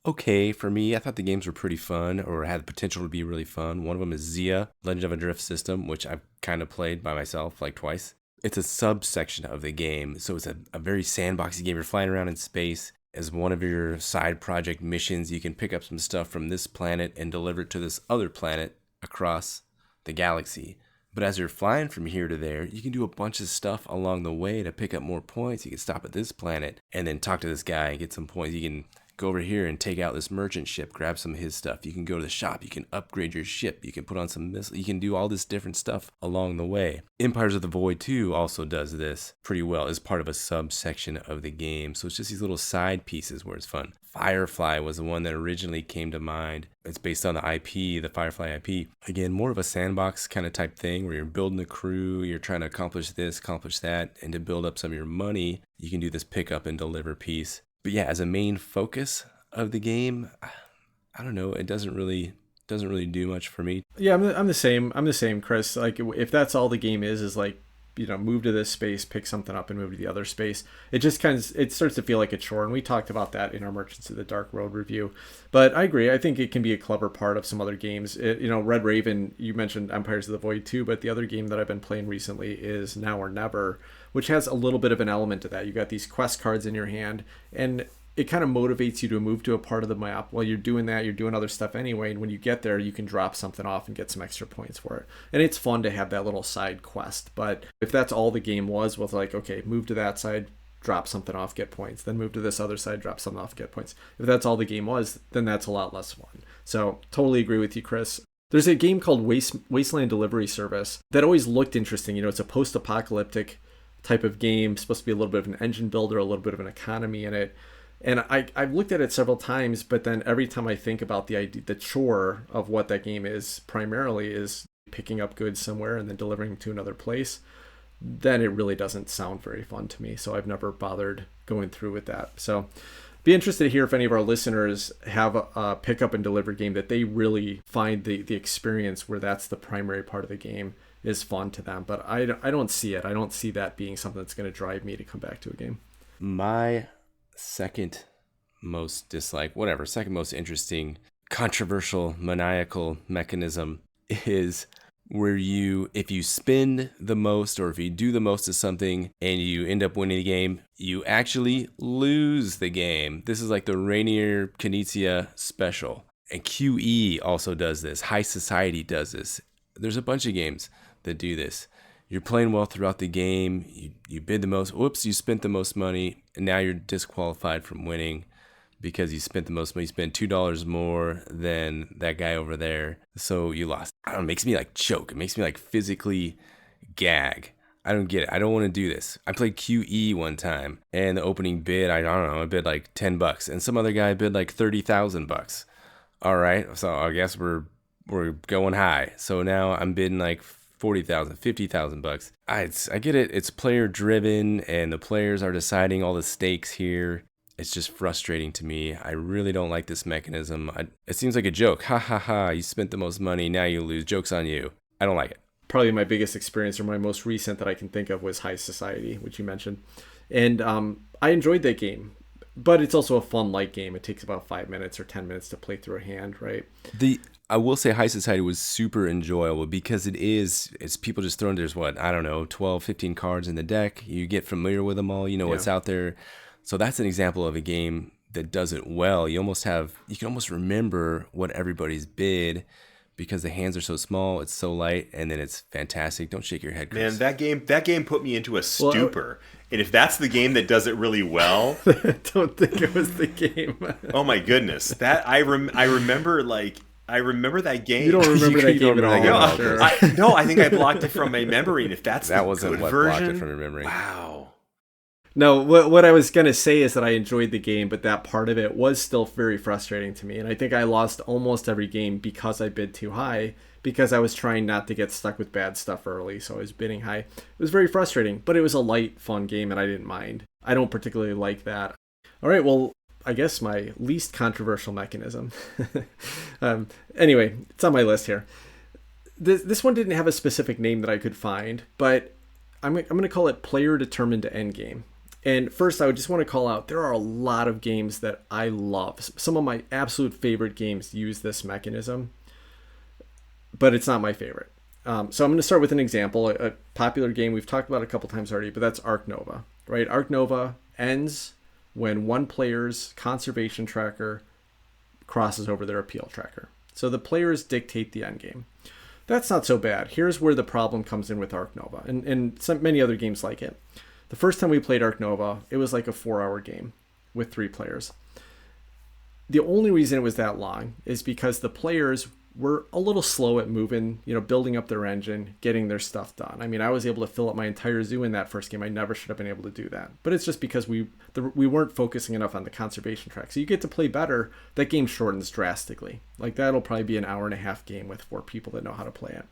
okay for me. I thought the games were pretty fun, or had the potential to be really fun. One of them is Zia, Legend of a Drift System, which I've kind of played by myself like twice. It's a subsection of the game, so it's a very sandboxy game. You're flying around in space. As one of your side project missions, you can pick up some stuff from this planet and deliver it to this other planet across the galaxy. But as you're flying from here to there, you can do a bunch of stuff along the way to pick up more points. You can stop at this planet and then talk to this guy and get some points. You can go over here and take out this merchant ship, grab some of his stuff. You can go to the shop. You can upgrade your ship. You can put on some missiles. You can do all this different stuff along the way. Empires of the Void 2 also does this pretty well as part of a subsection of the game. So it's just these little side pieces where it's fun. Firefly was the one that originally came to mind. It's based on the IP, the Firefly IP. Again, more of a sandbox kind of type thing where you're building a crew, you're trying to accomplish this, accomplish that, and to build up some of your money, you can do this pick up and deliver piece. But yeah, as a main focus of the game, I don't know, it doesn't really do much for me. Yeah, I'm the same, Chris. Like, if that's all the game is like, move to this space, pick something up, and move to the other space. It just it starts to feel like a chore, and we talked about that in our Merchants of the Dark Road review. But I agree. I think it can be a clever part of some other games. Red Raven, you mentioned Empires of the Void too, but the other game that I've been playing recently is Now or Never, which has a little bit of an element to that. You got these quest cards in your hand, and it kind of motivates you to move to a part of the map. While you're doing that, you're doing other stuff anyway, and when you get there, you can drop something off and get some extra points for it. And it's fun to have that little side quest. But if that's all the game was like, okay, move to that side, drop something off, get points, then move to this other side, drop something off, get points. If that's all the game was, then that's a lot less fun. So totally agree with you, Chris. There's a game called Wasteland Delivery Service that always looked interesting. It's a post-apocalyptic type of game, supposed to be a little bit of an engine builder, a little bit of an economy in it. And I've looked at it several times, but then every time I think about the chore of what that game is primarily is picking up goods somewhere and then delivering to another place, then it really doesn't sound very fun to me. So I've never bothered going through with that. So be interested to hear if any of our listeners have a pick up and deliver game that they really find the experience where that's the primary part of the game is fun to them. But I don't see it. I don't see that being something that's going to drive me to come back to a game. My second most interesting, controversial, maniacal mechanism is where if you spend the most or if you do the most of something and you end up winning the game, you actually lose the game. This is like the Rainier Knizia special. And QE also does this. High Society does this. There's a bunch of games that do this. You're playing well throughout the game. You bid the most. Whoops, you spent the most money, and now you're disqualified from winning because you spent the most money. You spent $2 more than that guy over there, so you lost. I don't know, it makes me like choke. It makes me like physically gag. I don't get it. I don't want to do this. I played QE one time, and the opening bid, I don't know, I bid like $10, and some other guy bid like $30,000. All right, so I guess we're going high. So now I'm bidding like $40,000, $50,000. I get it. It's player driven and the players are deciding all the stakes here. It's just frustrating to me. I really don't like this mechanism. It seems like a joke. Ha ha ha. You spent the most money. Now you lose. Joke's on you. I don't like it. Probably my biggest experience or my most recent that I can think of was High Society, which you mentioned. And I enjoyed that game. But it's also a fun light game. It takes about 5 minutes or 10 minutes to play through a hand, right? I will say High Society was super enjoyable because it's people just throwing, there's 12, 15 cards in the deck. You get familiar with them all, what's out there. So that's an example of a game that does it well. You can almost remember what everybody's bid because the hands are so small, it's so light, and then it's fantastic. Don't shake your head, Chris. Man, that game put me into a stupor. And if that's the game that does it really well, I don't think it was the game. Oh my goodness, that I remember that game. You don't remember that game at all? Sure. I think I blocked it from my memory. And if that's that the wasn't good what version, blocked it from your memory. Wow. No, what I was going to say is that I enjoyed the game, but that part of it was still very frustrating to me. And I think I lost almost every game because I bid too high, because I was trying not to get stuck with bad stuff early. So I was bidding high. It was very frustrating, but it was a light, fun game, and I didn't mind. I don't particularly like that. All right, well, I guess my least controversial mechanism. Anyway, it's on my list here. This one didn't have a specific name that I could find, but I'm going to call it player determined endgame. And first, I would just want to call out, there are a lot of games that I love. Some of my absolute favorite games use this mechanism, but it's not my favorite. So I'm going to start with an example, a popular game we've talked about a couple times already, but that's Arc Nova, right? Arc Nova ends when one player's conservation tracker crosses over their appeal tracker. So the players dictate the end game. That's not so bad. Here's where the problem comes in with Arc Nova and many other games like it. The first time we played Arc Nova, it was like a 4-hour game with 3 players. The only reason it was that long is because the players were a little slow at moving, building up their engine, getting their stuff done. I mean, I was able to fill up my entire zoo in that first game. I never should have been able to do that. But it's just because we weren't focusing enough on the conservation track. So you get to play better, that game shortens drastically. Like that'll probably be an hour and a half game with 4 people that know how to play it.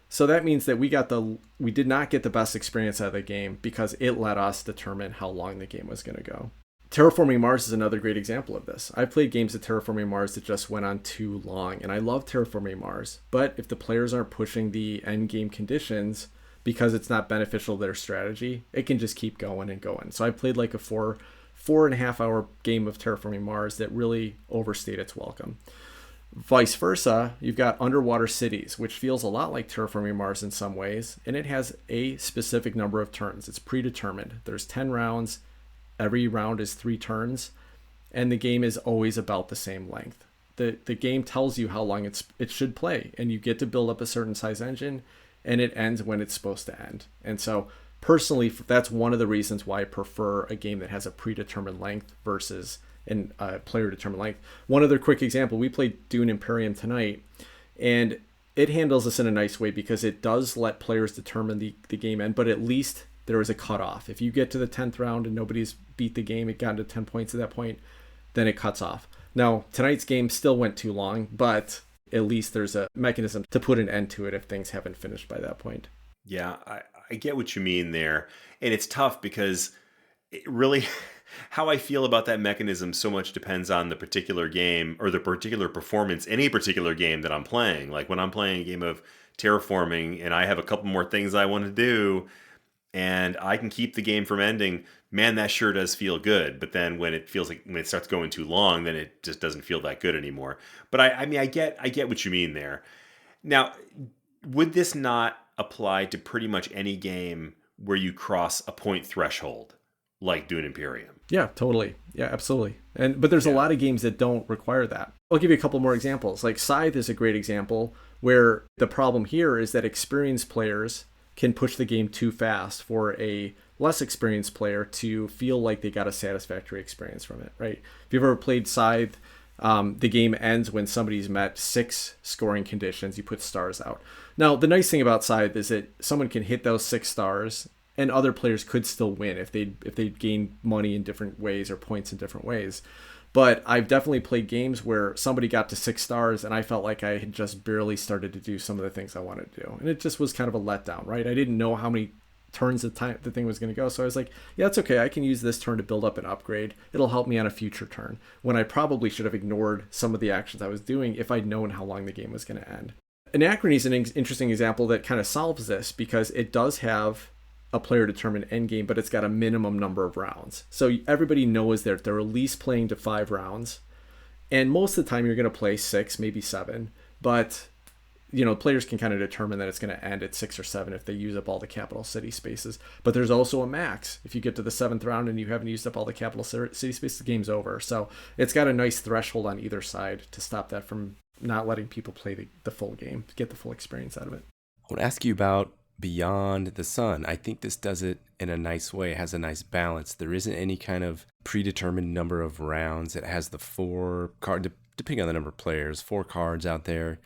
So that means that we did not get the best experience out of the game because it let us determine how long the game was going to go. Terraforming Mars is another great example of this. I've played games of Terraforming Mars that just went on too long, and I love Terraforming Mars. But if the players aren't pushing the end game conditions because it's not beneficial to their strategy, it can just keep going and going. So I played like a 4.5 hour game of Terraforming Mars that really overstayed its welcome. Vice versa, you've got Underwater Cities, which feels a lot like Terraforming Mars in some ways, and it has a specific number of turns. It's predetermined. There's 10 rounds. Every round is 3 turns, and the game is always about the same length. The game tells you how long it should play, and you get to build up a certain size engine, and it ends when it's supposed to end. And so, personally, that's one of the reasons why I prefer a game that has a predetermined length versus a player-determined length. One other quick example, we played Dune Imperium tonight, and it handles this in a nice way because it does let players determine the game end, but at least there is a cutoff. If you get to the 10th round and nobody's beat the game, it got to 10 points at that point, then it cuts off. Now, tonight's game still went too long, but at least there's a mechanism to put an end to it if things haven't finished by that point. Yeah, I get what you mean there. And it's tough because it really, how I feel about that mechanism so much depends on the particular game or the particular performance, any particular game that I'm playing. Like when I'm playing a game of Terraforming and I have a couple more things I want to do, and I can keep the game from ending, man, that sure does feel good. But then when it starts going too long, then it just doesn't feel that good anymore. But I mean, I get what you mean there. Now, would this not apply to pretty much any game where you cross a point threshold, like Dune Imperium? Yeah, totally. Yeah, absolutely. But there's a lot of games that don't require that. I'll give you a couple more examples. Like Scythe is a great example where the problem here is that experienced players can push the game too fast for a less experienced player to feel like they got a satisfactory experience from it, right? If you've ever played Scythe, the game ends when somebody's met 6 scoring conditions. You put stars out. Now, the nice thing about Scythe is that someone can hit those 6 stars, and other players could still win if they gain money in different ways or points in different ways. But I've definitely played games where somebody got to 6 stars and I felt like I had just barely started to do some of the things I wanted to do. And it just was kind of a letdown, right? I didn't know how many turns the thing was going to go. So I was like, yeah, it's okay. I can use this turn to build up an upgrade. It'll help me on a future turn, when I probably should have ignored some of the actions I was doing if I'd known how long the game was going to end. Anachrony is an interesting example that kind of solves this because it does have a player-determined endgame, but it's got a minimum number of rounds. So everybody knows that they're at least playing to 5 rounds. And most of the time you're going to play 6, maybe 7. But, players can kind of determine that it's going to end at 6 or 7 if they use up all the capital city spaces. But there's also a max. If you get to the 7th round and you haven't used up all the capital city space, the game's over. So it's got a nice threshold on either side to stop that from not letting people play the full game, to get the full experience out of it. I want to ask you about Beyond the Sun. I think this does it in a nice way. It has a nice balance. There isn't any kind of predetermined number of rounds. It has the 4 card, depending on the number of players, 4 cards out there.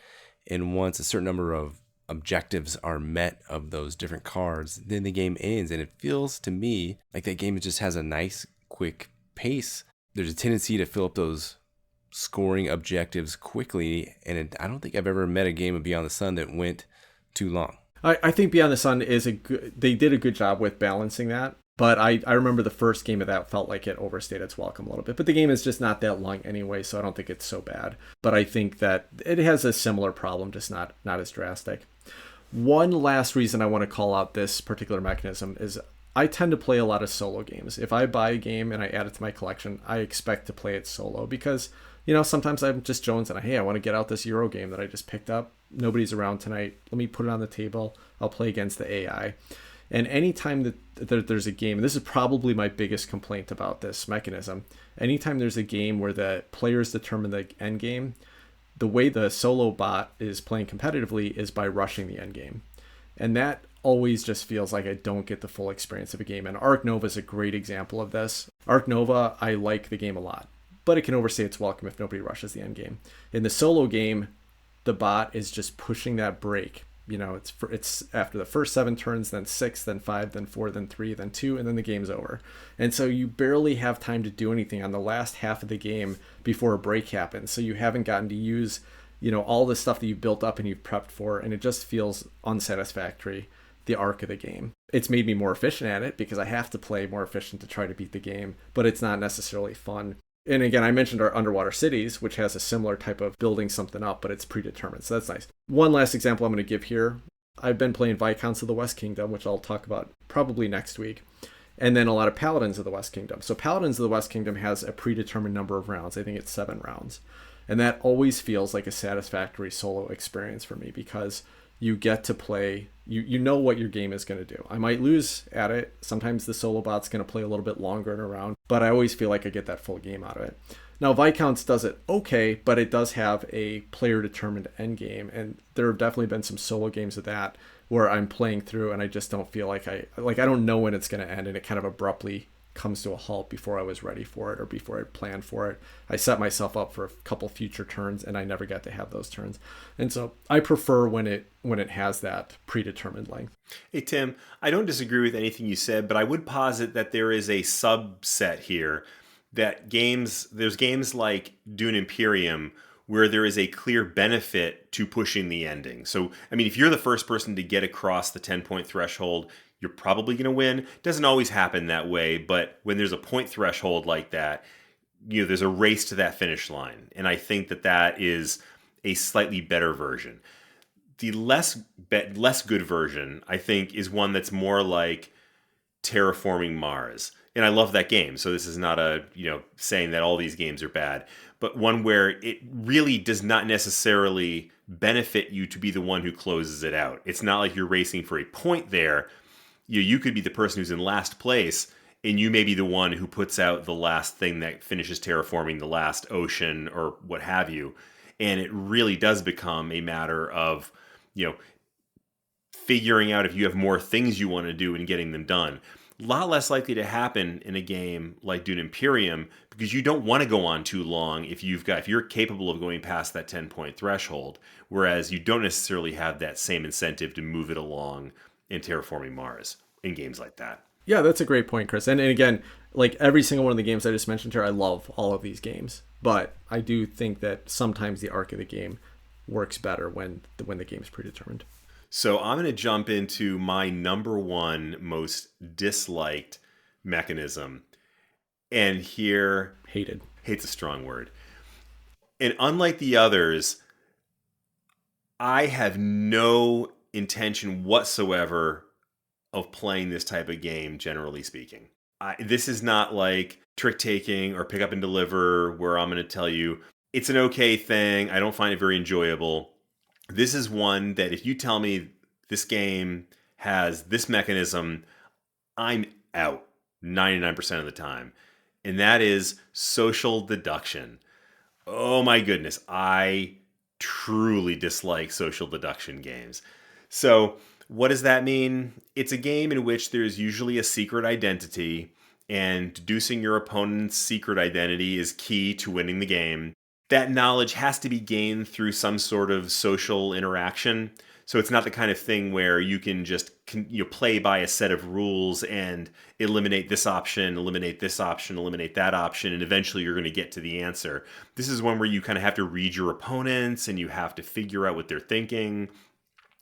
And once a certain number of objectives are met of those different cards, then the game ends. And it feels to me like that game just has a nice, quick pace. There's a tendency to fill up those scoring objectives quickly. And I don't think I've ever met a game of Beyond the Sun that went too long. I think Beyond the Sun they did a good job with balancing that. But I remember the first game of that felt like it overstayed its welcome a little bit. But the game is just not that long anyway, so I don't think it's so bad. But I think that it has a similar problem, just not as drastic. One last reason I want to call out this particular mechanism is I tend to play a lot of solo games. If I buy a game and I add it to my collection, I expect to play it solo because, sometimes I'm just jonesing. Hey, I want to get out this Euro game that I just picked up. Nobody's around tonight. Let me put it on the table. I'll play against the AI. And anytime that there's a game, and this is probably my biggest complaint about this mechanism, anytime there's a game where the players determine the end game, the way the solo bot is playing competitively is by rushing the end game. And that always just feels like I don't get the full experience of a game. And Arc Nova is a great example of this. Arc Nova, I like the game a lot, but it can overstay its welcome if nobody rushes the end game. In the solo game, the bot is just pushing that break. It's after the first 7 turns, then 6, then 5, then 4, then 3, then 2, and then the game's over. And so you barely have time to do anything on the last half of the game before a break happens. So you haven't gotten to use, all the stuff that you've built up and you've prepped for, and it just feels unsatisfactory, the arc of the game. It's made me more efficient at it because I have to play more efficient to try to beat the game, but it's not necessarily fun. And again, I mentioned our Underwater Cities, which has a similar type of building something up, but it's predetermined. So that's nice. One last example I'm going to give here. I've been playing Viscounts of the West Kingdom, which I'll talk about probably next week. And then a lot of Paladins of the West Kingdom. So Paladins of the West Kingdom has a predetermined number of rounds. I think it's 7 rounds. And that always feels like a satisfactory solo experience for me because you get to play, you know what your game is going to do. I might lose at it. Sometimes the solo bot's going to play a little bit longer in a round, but I always feel like I get that full game out of it. Now, Viscounts does it okay, but it does have a player-determined end game, and there have definitely been some solo games of that where I'm playing through and I just don't feel like I don't know when it's going to end, and it kind of abruptly comes to a halt before I was ready for it or before I planned for it. I set myself up for a couple future turns and I never got to have those turns. And so I prefer when it has that predetermined length. Hey, Tim, I don't disagree with anything you said, but I would posit that there is a subset here that there's games like Dune Imperium where there is a clear benefit to pushing the ending. So, if you're the first person to get across the 10-point threshold, you're probably going to win. Doesn't always happen that way, but when there's a point threshold like that, there's a race to that finish line. And I think that is a slightly better version. The less good version, I think, is one that's more like Terraforming Mars. And I love that game. So this is not saying that all these games are bad, but one where it really does not necessarily benefit you to be the one who closes it out. It's not like you're racing for a point there. You could be the person who's in last place, and you may be the one who puts out the last thing that finishes terraforming the last ocean or what have you. And it really does become a matter of, figuring out if you have more things you want to do and getting them done. A lot less likely to happen in a game like Dune Imperium because you don't want to go on too long if you're capable of going past that 10-point threshold, whereas you don't necessarily have that same incentive to move it along in Terraforming Mars in games like that. Yeah, that's a great point, Chris. And again, like every single one of the games I just mentioned here, I love all of these games. But I do think that sometimes the arc of the game works better when the game's predetermined. So I'm going to jump into my number one most disliked mechanism. And here... Hated. Hate's a strong word. And unlike the others, I have no intention whatsoever of playing this type of game, generally speaking. This is not like trick-taking or pick up and deliver where I'm going to tell you it's an okay thing. I don't find it very enjoyable. This is one that if you tell me this game has this mechanism, I'm out 99% of the time. And that is social deduction. Oh my goodness, I truly dislike social deduction games. So what does that mean? It's a game in which there's usually a secret identity, and deducing your opponent's secret identity is key to winning the game. That knowledge has to be gained through some sort of social interaction. So it's not the kind of thing where you can just play by a set of rules and eliminate this option, eliminate this option, eliminate that option, and eventually you're going to get to the answer. This is one where you kind of have to read your opponents and you have to figure out what they're thinking,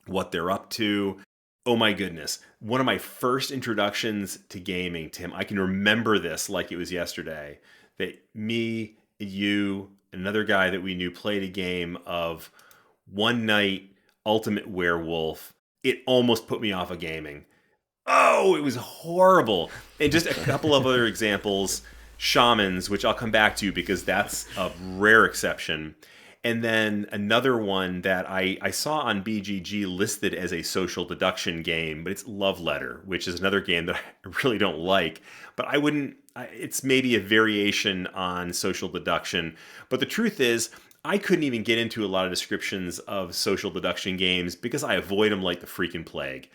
what they're up to. Oh my goodness. One of my first introductions to gaming, Tim, I can remember this like it was yesterday, that me, you, another guy that we knew played a game of One Night Ultimate Werewolf. It almost put me off of gaming. Oh, it was horrible. And just a couple of other examples. Shamans, which I'll come back to because that's a rare exception. And then another one that I saw on BGG listed as a social deduction game, but it's Love Letter, which is another game that I really don't like. But it's maybe a variation on social deduction. But the truth is, I couldn't even get into a lot of descriptions of social deduction games because I avoid them like the freaking plague.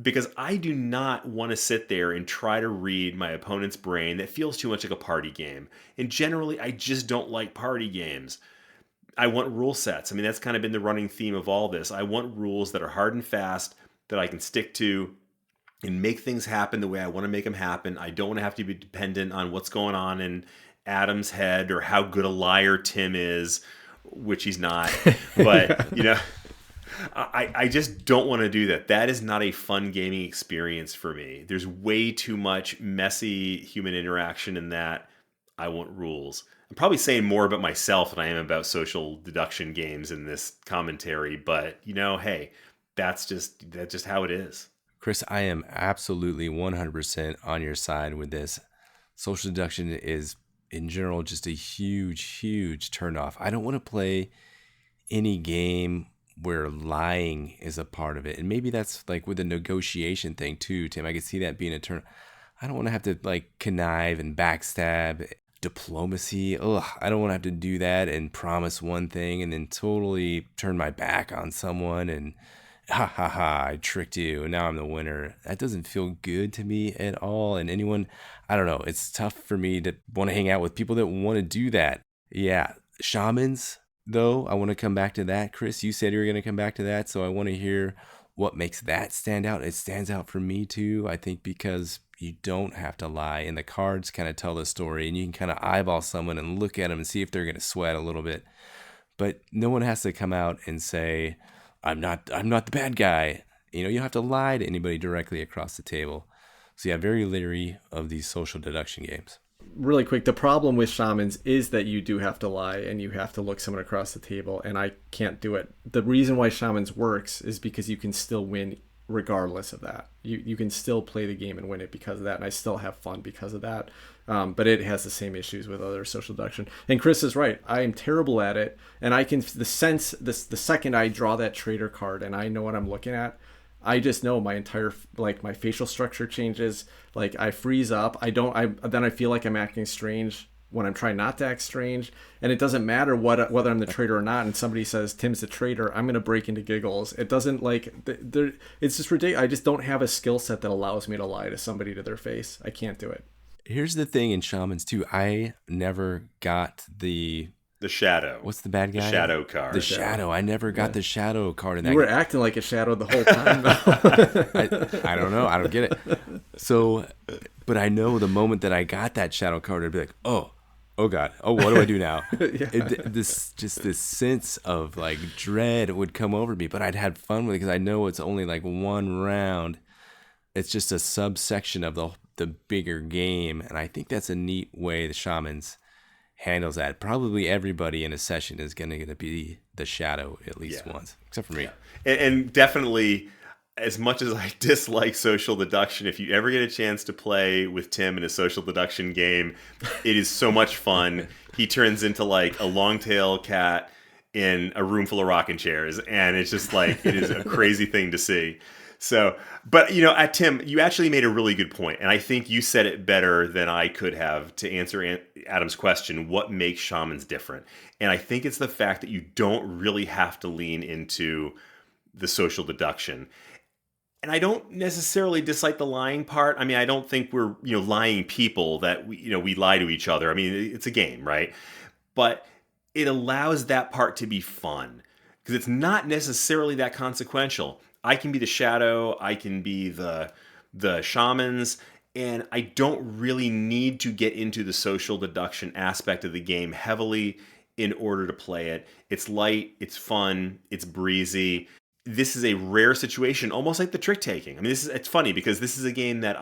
Because I do not want to sit there and try to read my opponent's brain. That feels too much like a party game. And generally, I just don't like party games. I want rule sets. I mean, that's kind of been the running theme of all this. I want rules that are hard and fast, that I can stick to and make things happen the way I want to make them happen. I don't want to have to be dependent on what's going on in Adam's head or how good a liar Tim is, which he's not. But, I just don't want to do that. That is not a fun gaming experience for me. There's way too much messy human interaction in that. I want rules. I'm probably saying more about myself than I am about social deduction games in this commentary, but hey, that's just how it is. Chris, I am absolutely 100% on your side with this. Social deduction is, in general, just a huge, huge turnoff. I don't want to play any game where lying is a part of it. And maybe that's like with the negotiation thing too, Tim. I could see that being a turn. I don't want to have to like connive and backstab. Diplomacy. Ugh, I don't want to have to do that and promise one thing and then totally turn my back on someone and I tricked you and now I'm the winner. That doesn't feel good to me at all. And anyone, I don't know, it's tough for me to want to hang out with people that want to do that. Yeah, Shamans, though, I want to come back to that. Chris, you said you were going to come back to that, so I want to hear what makes that stand out. It stands out for me too, I think, because you don't have to lie, and the cards kind of tell the story, and you can kind of eyeball someone and look at them and see if they're going to sweat a little bit. But no one has to come out and say, I'm not the bad guy. You don't have to lie to anybody directly across the table. So yeah, very leery of these social deduction games. Really quick, the problem with Shamans is that you do have to lie and you have to look someone across the table, and I can't do it. The reason why Shamans works is because you can still win regardless of that. You can still play the game and win it because of that, and I still have fun because of that. But it has the same issues with other social deduction. And Chris is right. I am terrible at it, and I can the second I draw that traitor card and I know what I'm looking at, I just know my entire my facial structure changes. Like I freeze up. Then I feel like I'm acting strange when I'm trying not to act strange, and it doesn't matter whether I'm the traitor or not. And somebody says Tim's the traitor, I'm gonna break into giggles. It doesn't it's just ridiculous. I just don't have a skill set that allows me to lie to somebody to their face. I can't do it. Here's the thing in Shamans too. I never got the shadow. What's the bad guy? The shadow card. The shadow. I never got the shadow card in that. You were acting like a shadow the whole time, though. I don't know. I don't get it. So, but I know the moment that I got that shadow card, I'd be like, oh God. Oh, what do I do now? This sense of like dread would come over me, but I'd had fun with it because I know it's only like one round. It's just a subsection of the bigger game. And I think that's a neat way the Shamans handles that. Probably everybody in a session is going to be the shadow at least once, except for me. And definitely, as much as I dislike social deduction, if you ever get a chance to play with Tim in a social deduction game, it is so much fun. He turns into like a long-tail cat in a room full of rocking chairs, and it's just like, it is a crazy thing to see. So, but Tim, you actually made a really good point, and I think you said it better than I could have to answer Adam's question. What makes Shamans different? And I think it's the fact that you don't really have to lean into the social deduction. And I don't necessarily dislike the lying part. I mean, I don't think we're lying people that we lie to each other. I mean, it's a game, right? But it allows that part to be fun because it's not necessarily that consequential. I can be the shadow, I can be the shamans, and I don't really need to get into the social deduction aspect of the game heavily in order to play it. It's light, it's fun, it's breezy. this is a rare situation, almost like the trick taking. I mean, it's funny because this is a game that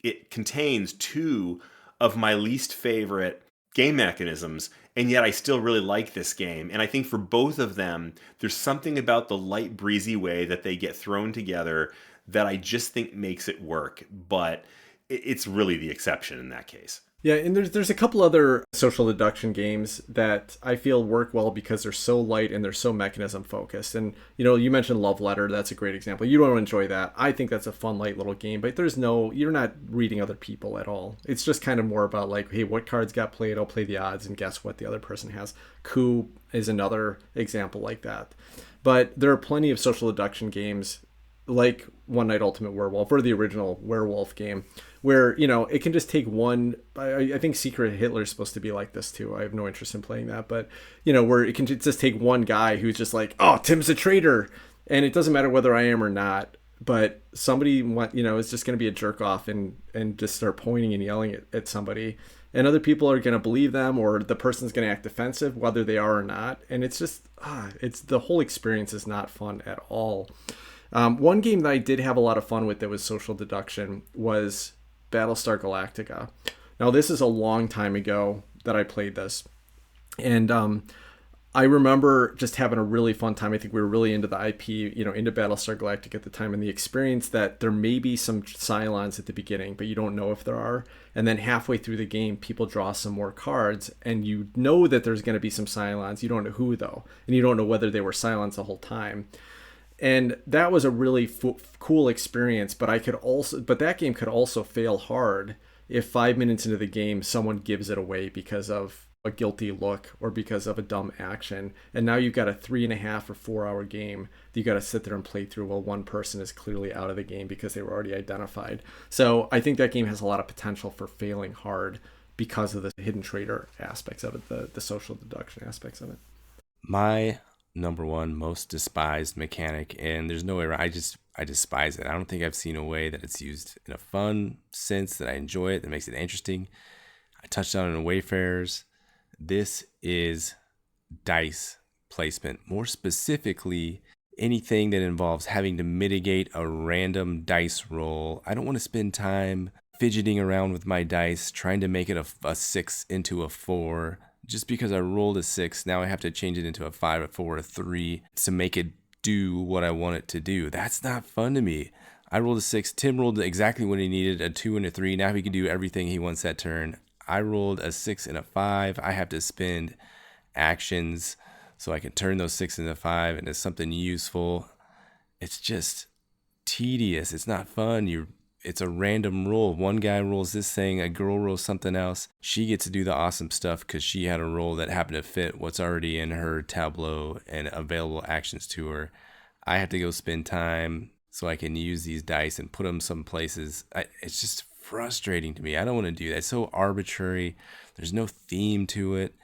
it contains two of my least favorite game mechanisms, and yet I still really like this game. And I think for both of them, there's something about the light, breezy way that they get thrown together that I just think makes it work. But it's really the exception in that case. Yeah, and there's a couple other social deduction games that I feel work well because they're so light and they're so mechanism focused. And, you mentioned Love Letter. That's a great example. You don't enjoy that. I think that's a fun, light little game, but you're not reading other people at all. It's just kind of more about like, hey, what cards got played? I'll play the odds and guess what the other person has. Coup is another example like that. But there are plenty of social deduction games like One Night Ultimate Werewolf or the original Werewolf game, where, it can just take one. I think Secret Hitler is supposed to be like this too. I have no interest in playing that, but, where it can just take one guy who's just like, oh, Tim's a traitor. And it doesn't matter whether I am or not, but somebody is just going to be a jerk off and just start pointing and yelling at somebody. And other people are going to believe them, or the person's going to act defensive, whether they are or not. And it's just, it's the whole experience is not fun at all. One game that I did have a lot of fun with that was social deduction was Battlestar Galactica. Now, this is a long time ago that I played this. And I remember just having a really fun time. I think we were really into the IP, into Battlestar Galactica at the time, and the experience that there may be some Cylons at the beginning, but you don't know if there are. And then halfway through the game, people draw some more cards, and you know that there's going to be some Cylons. You don't know who, though. And you don't know whether they were Cylons the whole time. And that was a really cool experience, but that game could also fail hard if 5 minutes into the game someone gives it away because of a guilty look or because of a dumb action, and now you've got a 3.5 or 4 hour game that you got to sit there and play through while one person is clearly out of the game because they were already identified. So I think that game has a lot of potential for failing hard because of the hidden traitor aspects of it, the social deduction aspects of it. My number one most despised mechanic, and there's no way around, I despise it. I don't think I've seen a way that it's used in a fun sense that I enjoy it, that makes it interesting. I touched on it in Wayfarers. This is dice placement. More specifically, anything that involves having to mitigate a random dice roll. I don't want to spend time fidgeting around with my dice, trying to make it a 6 into a 4. Just because I rolled a 6, now I have to change it into a 5, a 4, a 3 to make it do what I want it to do. That's not fun to me. I rolled a 6. Tim rolled exactly what he needed, a 2 and a 3. Now he can do everything he wants that turn. I rolled a 6 and a 5. I have to spend actions so I can turn those 6 into 5 into something useful. It's just tedious. It's not fun. It's a random roll. One guy rolls this thing, a girl rolls something else. She gets to do the awesome stuff because she had a roll that happened to fit what's already in her tableau and available actions to her. I have to go spend time so I can use these dice and put them some places. It's just frustrating to me. I don't want to do that. It's so arbitrary. There's no theme to it.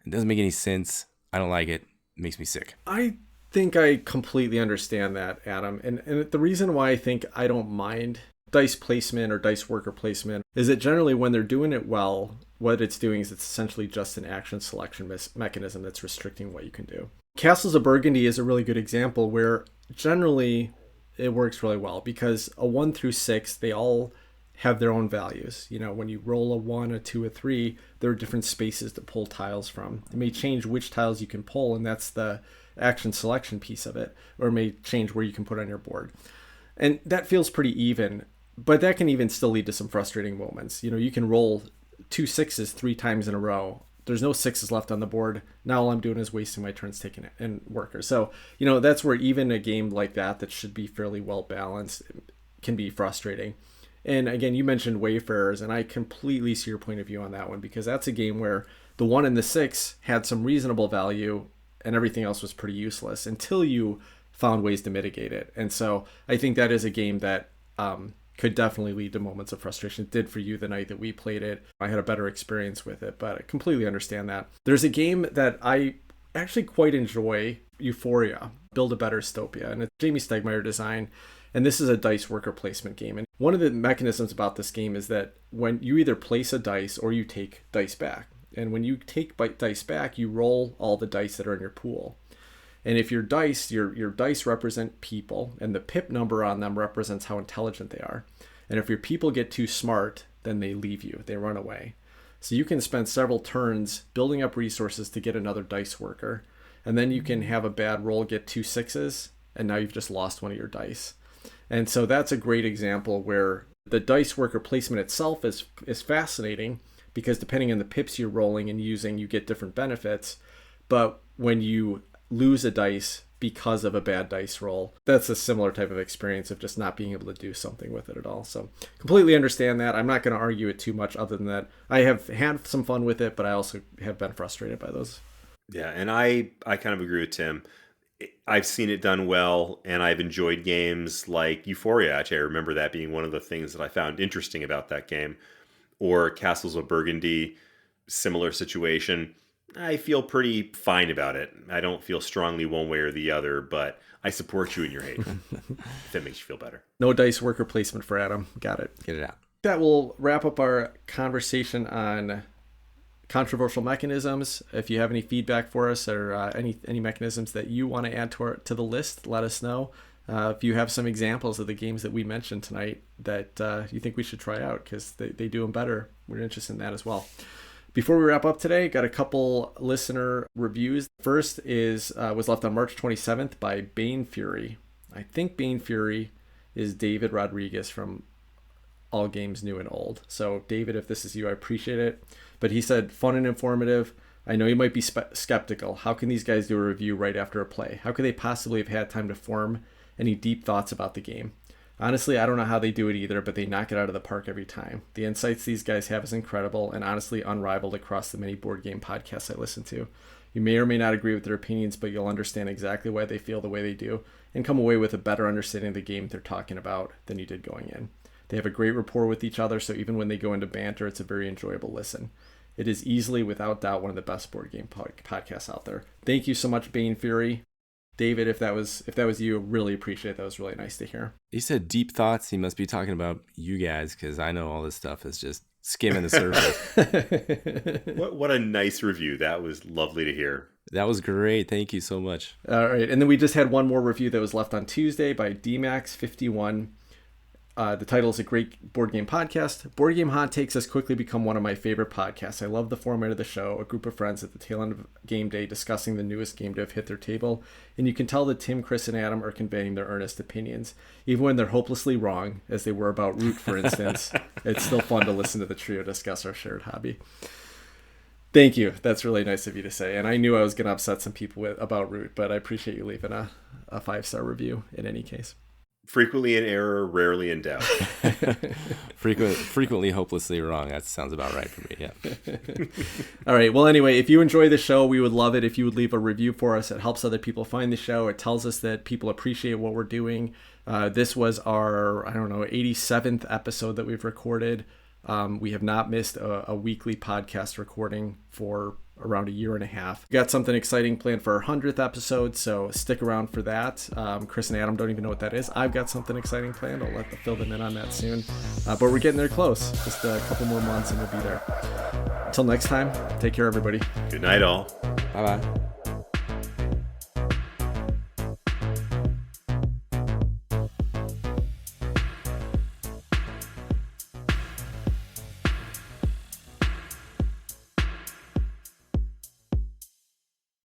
It doesn't make any sense. I don't like it. It makes me sick. I think I completely understand that, Adam. And the reason why I think I don't mind dice placement or dice worker placement is that generally when they're doing it well, what it's doing is it's essentially just an action selection mechanism that's restricting what you can do. Castles of Burgundy is a really good example where generally it works really well because a 1 through 6, they all have their own values. When you roll a 1, a 2, a 3, there are different spaces to pull tiles from. It may change which tiles you can pull, and that's the action selection piece of it, or it may change where you can put on your board. And that feels pretty even. But that can even still lead to some frustrating moments. You can roll 2 6s 3 times in a row. There's no 6s left on the board. Now all I'm doing is wasting my turns taking it and workers. So, that's where even a game like that should be fairly well balanced can be frustrating. And again, you mentioned Wayfarers, and I completely see your point of view on that one because that's a game where the 1 and the 6 had some reasonable value and everything else was pretty useless until you found ways to mitigate it. And so I think that is a game that could definitely lead to moments of frustration. It did for you the night that we played it. I had a better experience with it, but I completely understand that. There's a game that I actually quite enjoy, Euphoria, Build a Better Stopia, and it's Jamie Stegmaier design, and this is a dice worker placement game. And one of the mechanisms about this game is that when you either place a dice or you take dice back, and when you take dice back, you roll all the dice that are in your pool. And if your dice represent people, and the pip number on them represents how intelligent they are. And if your people get too smart, then they leave you, they run away. So you can spend several turns building up resources to get another dice worker. And then you can have a bad roll, get 2 6s, and now you've just lost one of your dice. And so that's a great example where the dice worker placement itself is fascinating, because depending on the pips you're rolling and using, you get different benefits. But when you lose a dice because of a bad dice roll, that's a similar type of experience of just not being able to do something with it at all. So completely understand that. I'm not going to argue it too much other than that. I have had some fun with it, but I also have been frustrated by those. Yeah, and I kind of agree with Tim. I've seen it done well, and I've enjoyed games like Euphoria. Actually, I remember that being one of the things that I found interesting about that game. Or Castles of Burgundy, similar situation. I feel pretty fine about it. I don't feel strongly one way or the other, but I support you in your hate. If that makes you feel better. No dice worker placement for Adam. Got it. Get it out. That will wrap up our conversation on controversial mechanisms. If you have any feedback for us, or any mechanisms that you want to add to the list, let us know. If you have some examples of the games that we mentioned tonight that you think we should try out, because they do them better, we're interested in that as well. Before we wrap up today, got a couple listener reviews. First was left on March 27th by Bane Fury. I think Bane Fury is David Rodriguez from All Games New and Old. So David, if this is you, I appreciate it. But he said, fun and informative. I know you might be skeptical. How can these guys do a review right after a play? How could they possibly have had time to form any deep thoughts about the game? Honestly, I don't know how they do it either, but they knock it out of the park every time. The insights these guys have is incredible and honestly unrivaled across the many board game podcasts I listen to. You may or may not agree with their opinions, but you'll understand exactly why they feel the way they do and come away with a better understanding of the game they're talking about than you did going in. They have a great rapport with each other, so even when they go into banter, it's a very enjoyable listen. It is easily, without doubt, one of the best board game podcasts out there. Thank you so much, Bane Fury. David, if that was you, really appreciate it. That was really nice to hear. He said deep thoughts. He must be talking about you guys, because I know all this stuff is just skimming the surface. What a nice review. That was lovely to hear. That was great. Thank you so much. All right. And then we just had one more review that was left on Tuesday by DMAX51. The title is A Great Board Game Podcast. Board Game Hot Takes has quickly become one of my favorite podcasts. I love the format of the show, a group of friends at the tail end of game day discussing the newest game to have hit their table, and you can tell that Tim, Chris, and Adam are conveying their earnest opinions. Even when they're hopelessly wrong, as they were about Root, for instance, it's still fun to listen to the trio discuss our shared hobby. Thank you. That's really nice of you to say. And I knew I was going to upset some people about Root, but I appreciate you leaving a 5-star review in any case. Frequently in error, rarely in doubt. Frequently hopelessly wrong. That sounds about right for me, yeah. All right. Well, anyway, if you enjoy the show, we would love it if you would leave a review for us. It helps other people find the show. It tells us that people appreciate what we're doing. This was our, 87th episode that we've recorded. We have not missed a weekly podcast recording for around a year and a half. We got something exciting planned for our 100th episode, so stick around for that. Chris and Adam don't even know what that is. I've got something exciting planned. I'll fill them in on that soon. But we're getting there close. Just a couple more months and we'll be there. Until next time, take care, everybody. Good night, all. Bye-bye.